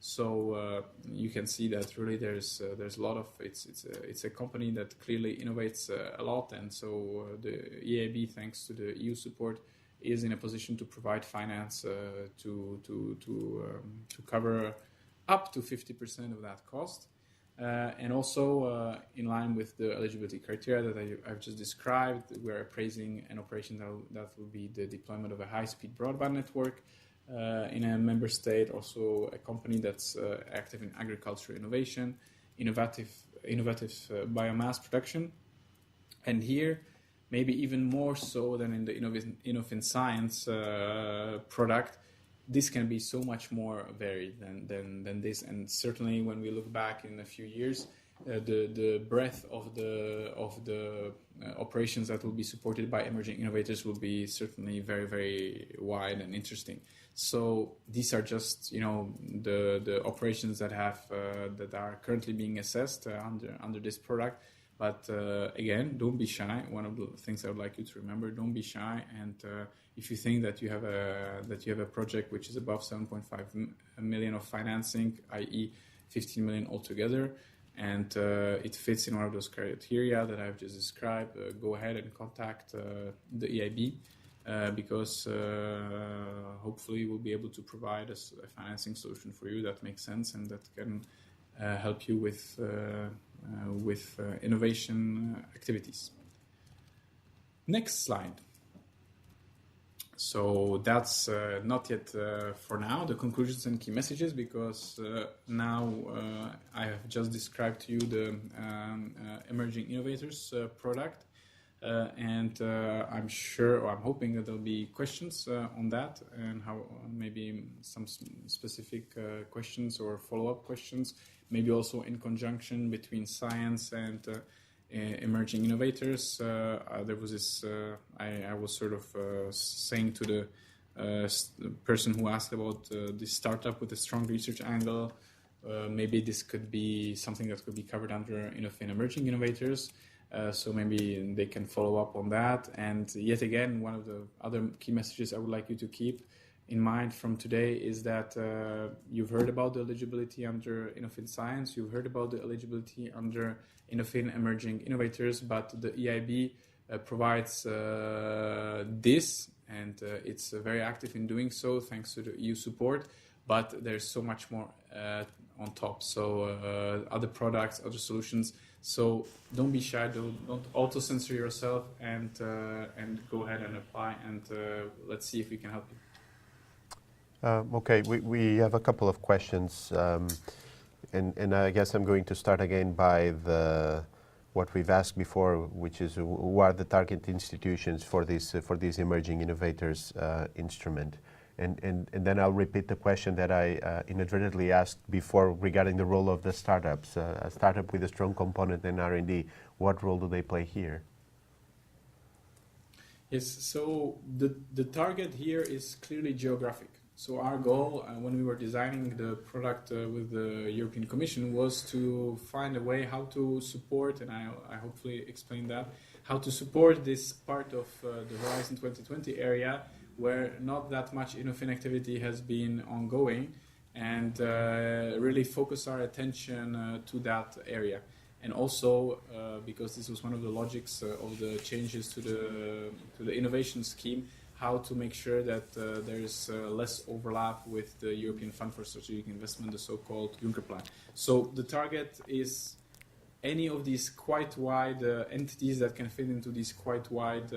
So you can see that really there's a lot of it's a company that clearly innovates a lot, and so the EIB, thanks to the EU support, is in a position to provide finance to cover up to 50% of that cost, and also in line with the eligibility criteria that I've just described, we're appraising an operation that will be the deployment of a high-speed broadband network in a member state, also a company that's active in agricultural innovation, innovative biomass production, and here, maybe even more so than in the InnovFin Science product, this can be so much more varied than this. And certainly when we look back in a few years, the breadth of the operations that will be supported by emerging innovators will be certainly very, very wide and interesting. So these are just the operations that are currently being assessed under this product. But again, don't be shy. One of the things I would like you to remember: don't be shy. And if you think that you have a project which is above 7.5 million of financing, i.e., 15 million altogether, and it fits in one of those criteria that I've just described, go ahead and contact the EIB because hopefully we'll be able to provide a financing solution for you that makes sense and that can help you with innovation activities. Next slide. So that's not yet for now the conclusions and key messages, because now I have just described to you the Emerging Innovators product, and I'm hoping that there'll be questions on that, and how maybe some specific questions or follow-up questions, maybe also in conjunction between science and emerging innovators. There was this, I was sort of saying to the person who asked about this startup with a strong research angle, maybe this could be something that could be covered under InnovFin Emerging Innovators. So maybe they can follow up on that. And yet again, one of the other key messages I would like you to keep in mind from today is that you've heard about the eligibility under InnovFin Science, you've heard about the eligibility under InnovFin Emerging Innovators, but the EIB provides this, and it's very active in doing so thanks to the EU support, but there's so much more on top. So other products, other solutions. So don't be shy, don't auto-censor yourself, and go ahead and apply, and let's see if we can help you. Okay, we have a couple of questions, and I guess I'm going to start again by what we've asked before, which is who are the target institutions for this Emerging Innovators instrument, and then I'll repeat the question that I inadvertently asked before regarding the role of the startups. A startup with a strong component in R&D, what role do they play here? Yes, so the target here is clearly geographic. So our goal when we were designing the product with the European Commission was to find a way how to support, and I hopefully explained that, how to support this part of the Horizon 2020 area where not that much InnovFin activity has been ongoing, and really focus our attention to that area. And also because this was one of the logics of the changes to the innovation scheme, how to make sure that there is less overlap with the European Fund for Strategic Investment, the so-called Juncker Plan. So the target is any of these quite wide entities that can fit into these quite wide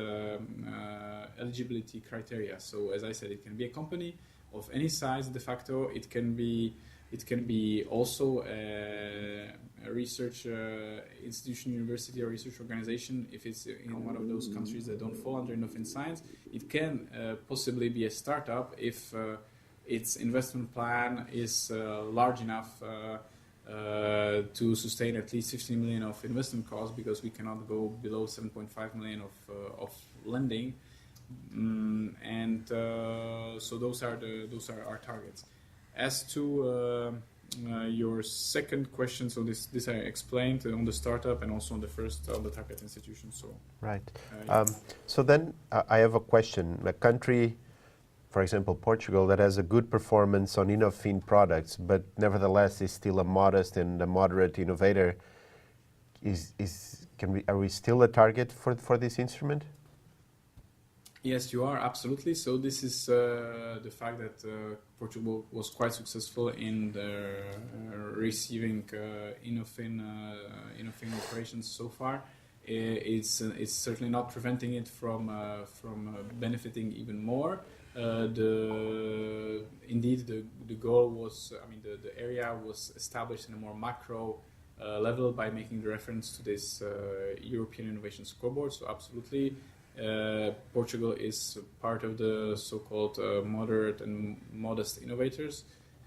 eligibility criteria. So as I said, it can be a company of any size de facto. It can be also a research institution, university, or research organization if it's in one of those countries that don't fall under InnovFin Science. It can possibly be a startup if its investment plan is large enough to sustain at least 15 million of investment costs, because we cannot go below 7.5 million of lending, and so those are our targets. As to your second question, so this I explained on the startup and also on the first on the target institution. So Right. yeah. So then I have a question. A country, for example, Portugal, that has a good performance on InnovFin products, but nevertheless is still a modest and a moderate innovator. Are we still a target for this instrument? Yes, you are, absolutely. So this is the fact that Portugal was quite successful in receiving InnovFin operations so far. It's certainly not preventing it from benefiting even more. Indeed, the goal was, the area was established in a more macro level by making the reference to this European Innovation Scoreboard. So absolutely. Portugal is part of the so-called moderate and modest innovators,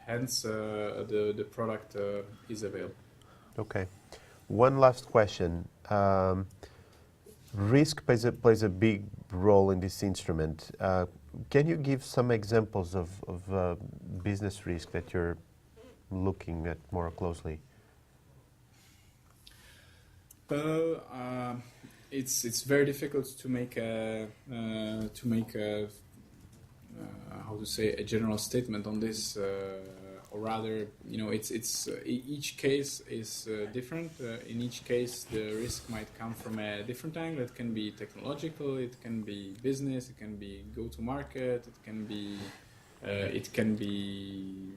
hence the product is available. Okay. One last question. Risk plays a big role in this instrument. Can you give some examples of business risk that you're looking at more closely? It's very difficult to make a a general statement on this, or rather, each case is different. In each case, the risk might come from a different angle. It can be technological, it can be business, it can be go-to-market, it can be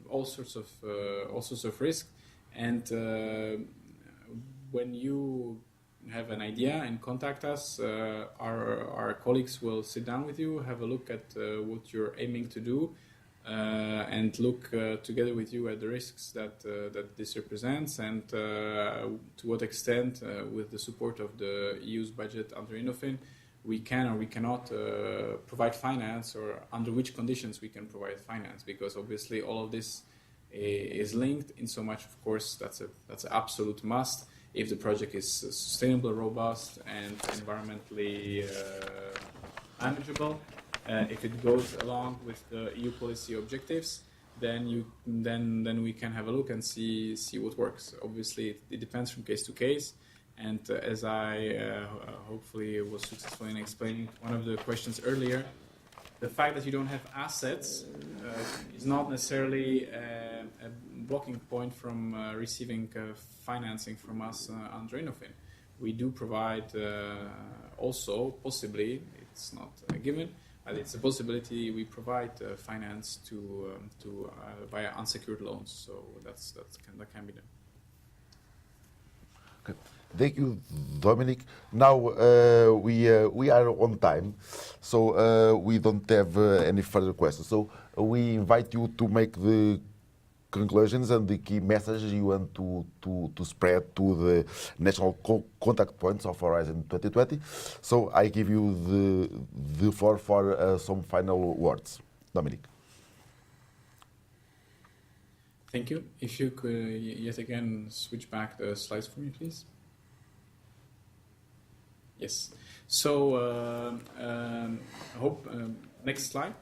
all sorts of risk. And when you have an idea and contact us, our colleagues will sit down with you, have a look at what you're aiming to do, and look together with you at the risks that this represents, and to what extent, with the support of the EU's budget under InnovFin, we can or we cannot provide finance, or under which conditions we can provide finance, because obviously all of this is linked in so much. Of course, that's an absolute must. If the project is sustainable, robust, and environmentally manageable, if it goes along with the EU policy objectives, then we can have a look and see what works. Obviously, it depends from case to case. And as I hopefully was successful in explaining one of the questions earlier, the fact that you don't have assets is not necessarily a blocking point from receiving financing from us under InnovFin. We do provide also, possibly, it's not a given, but it's a possibility, we provide finance to via unsecured loans. So that can be done. Okay. Thank you, Dominic. Now we are on time, so we don't have any further questions. So we invite you to make the conclusions and the key messages you want to spread to the national contact points of Horizon 2020. So I give you the floor for some final words. Dominic. Thank you. If you could yet again switch back the slides for me, please. Yes. So I hope next slide.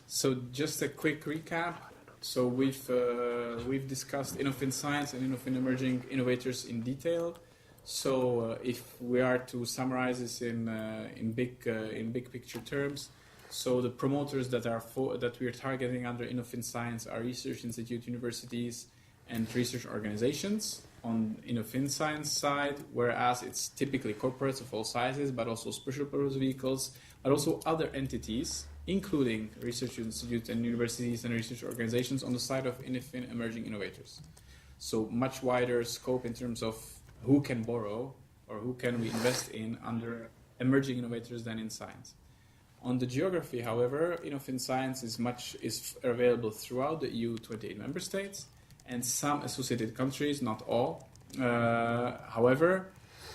So just a quick recap. So we've discussed InnovFin Science and InnovFin Emerging Innovators in detail. So if we are to summarize this in big picture terms, so the promoters that we are targeting under InnovFin Science are research institute, universities, and research organizations on InnovFin Science side, whereas it's typically corporates of all sizes, but also special purpose vehicles, but also other entities, including research institutes and universities and research organizations on the side of InnovFin Emerging Innovators. So much wider scope in terms of who can borrow or who can we invest in under emerging innovators than in science. On the geography, however, InnovFin Science is available throughout the EU 28 member states and some associated countries, not all. However,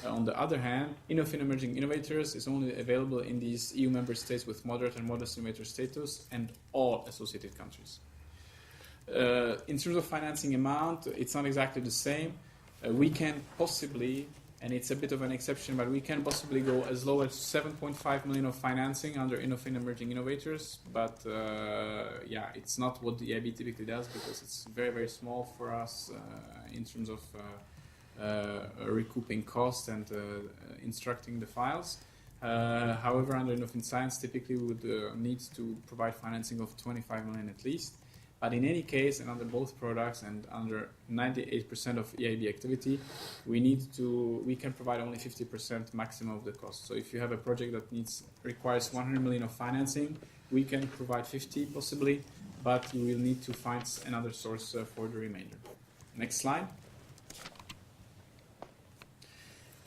on the other hand, InnovFin Emerging Innovators is only available in these EU member states with moderate and modest innovator status and all associated countries. In terms of financing amount, it's not exactly the same. We can possibly and it's a bit of an exception, but we can possibly go as low as 7.5 million of financing under InnovFin Emerging Innovators. But yeah, it's not what the EIB typically does, because it's very, very small for us in terms of recouping costs and instructing the files. However, under InnovFin Science, typically we would need to provide financing of 25 million at least. But in any case, and under both products and under 98% of EIB activity, we can provide only 50% maximum of the cost. So if you have a project that requires 100 million of financing, we can provide 50 possibly, but you will need to find another source for the remainder. Next slide.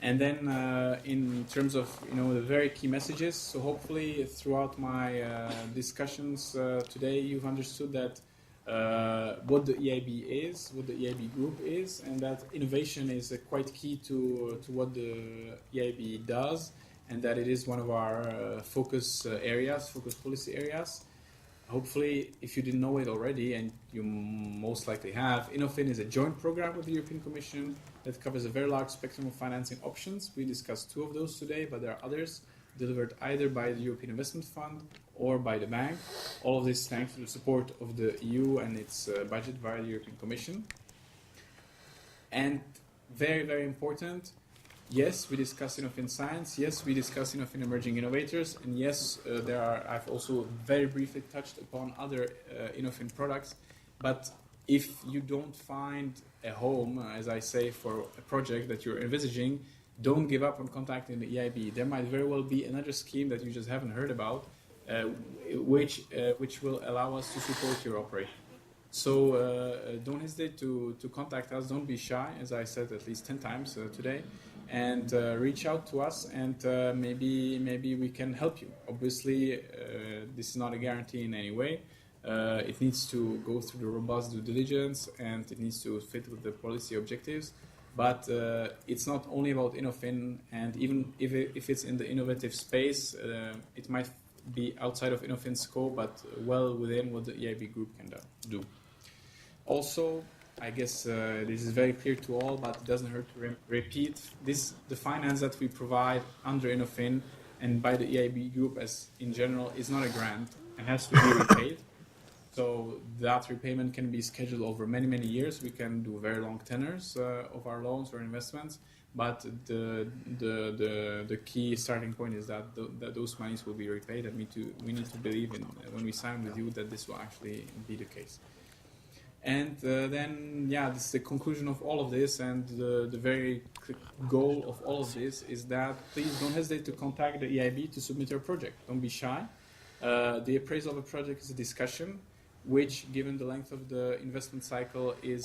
And then in terms of the very key messages, so hopefully throughout my discussions today, you've understood that what the EIB is, what the EIB group is, and that innovation is quite key to what the EIB does, and that it is one of our focus policy areas. Hopefully, if you didn't know it already, and you most likely have, InnovFin is a joint program with the European Commission that covers a very large spectrum of financing options. We discussed 2 of those today, but there are others delivered either by the European Investment Fund or by the bank. All of this thanks to the support of the EU and its budget via the European Commission. And very, very important, yes, we discuss InnovFin Science, yes, we discuss InnovFin Emerging Innovators, and yes, I've also very briefly touched upon other InnovFin products, but if you don't find a home, as I say, for a project that you're envisaging, don't give up on contacting the EIB. There might very well be another scheme that you just haven't heard about, which will allow us to support your operation. So don't hesitate to contact us. Don't be shy, as I said at least 10 times today, and reach out to us, and maybe we can help you. Obviously, this is not a guarantee in any way. It needs to go through the robust due diligence, and it needs to fit with the policy objectives. But it's not only about InnovFin, and even if it's in the innovative space, it might be outside of InnovFin's scope, but well within what the EIB group can do. Also, I guess this is very clear to all, but it doesn't hurt to repeat the finance that we provide under InnovFin and by the EIB group as in general is not a grant and has to be repaid. So that repayment can be scheduled over many, many years. We can do very long tenors of our loans or investments, but the key starting point is that those monies will be repaid, and we need to believe in when we sign with you that this will actually be the case. And then, yeah, this is the conclusion of all of this, and the very goal of all of this is that please don't hesitate to contact the EIB to submit your project. Don't be shy. The appraisal of a project is a discussion, which, given the length of the investment cycle, it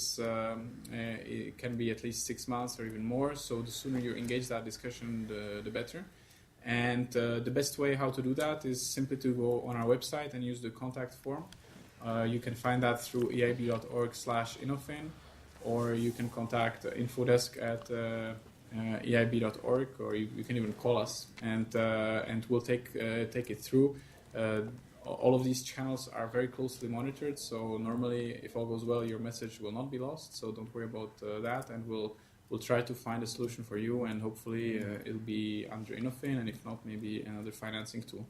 can be at least 6 months or even more. So the sooner you engage that discussion, the better. And the best way how to do that is simply to go on our website and use the contact form. You can find that through eib.org/InnovFin, or you can contact infodesk at eib.org, or you can even call us, and we'll take it through. All of these channels are very closely monitored, so normally, if all goes well, your message will not be lost. So don't worry about that, and we'll try to find a solution for you, and hopefully it'll be under InnovFin, and if not, maybe another financing tool.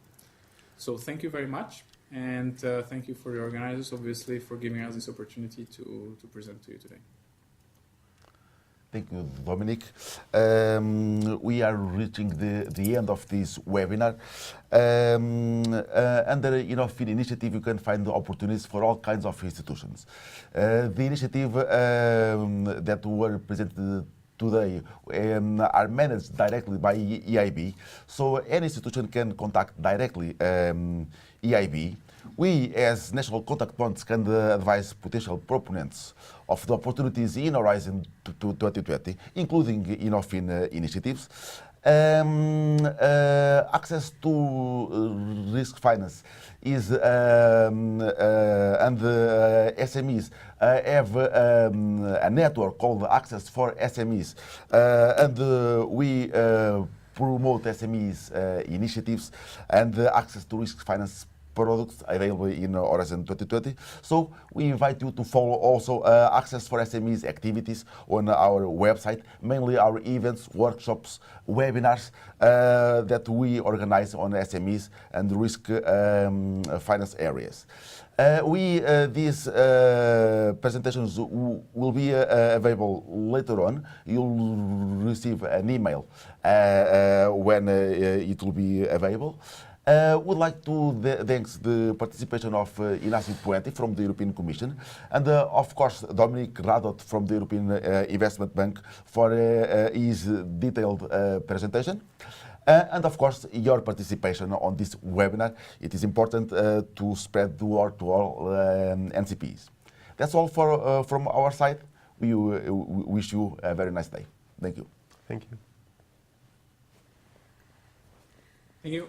So thank you very much, and thank you for the organizers, obviously, for giving us this opportunity to present to you today. Thank you, Dominic. We are reaching the end of this webinar. Under InnovFin initiative, you can find the opportunities for all kinds of institutions. The initiative that were presented today are managed directly by EIB, so any institution can contact directly EIB. We, as national contact points, can advise potential proponents of the opportunities in Horizon 2020, including InnovFin initiatives. Access to risk finance is and SMEs have a network called Access4SMEs, and we promote SMEs initiatives and access to risk finance products available in Horizon 2020. So we invite you to follow also Access4SMEs activities on our website, mainly our events, workshops, webinars that we organize on SMEs and risk finance areas. These presentations will be available later on. You'll receive an email when it will be available. Would like to thank the participation of Inácio Puente from the European Commission and of course Dominic Radot from the European Investment Bank for his detailed presentation. And of course, your participation on this webinar. It is important to spread the word to all NCPs. That's all from our side. We wish you a very nice day. Thank you. Thank you. Thank you.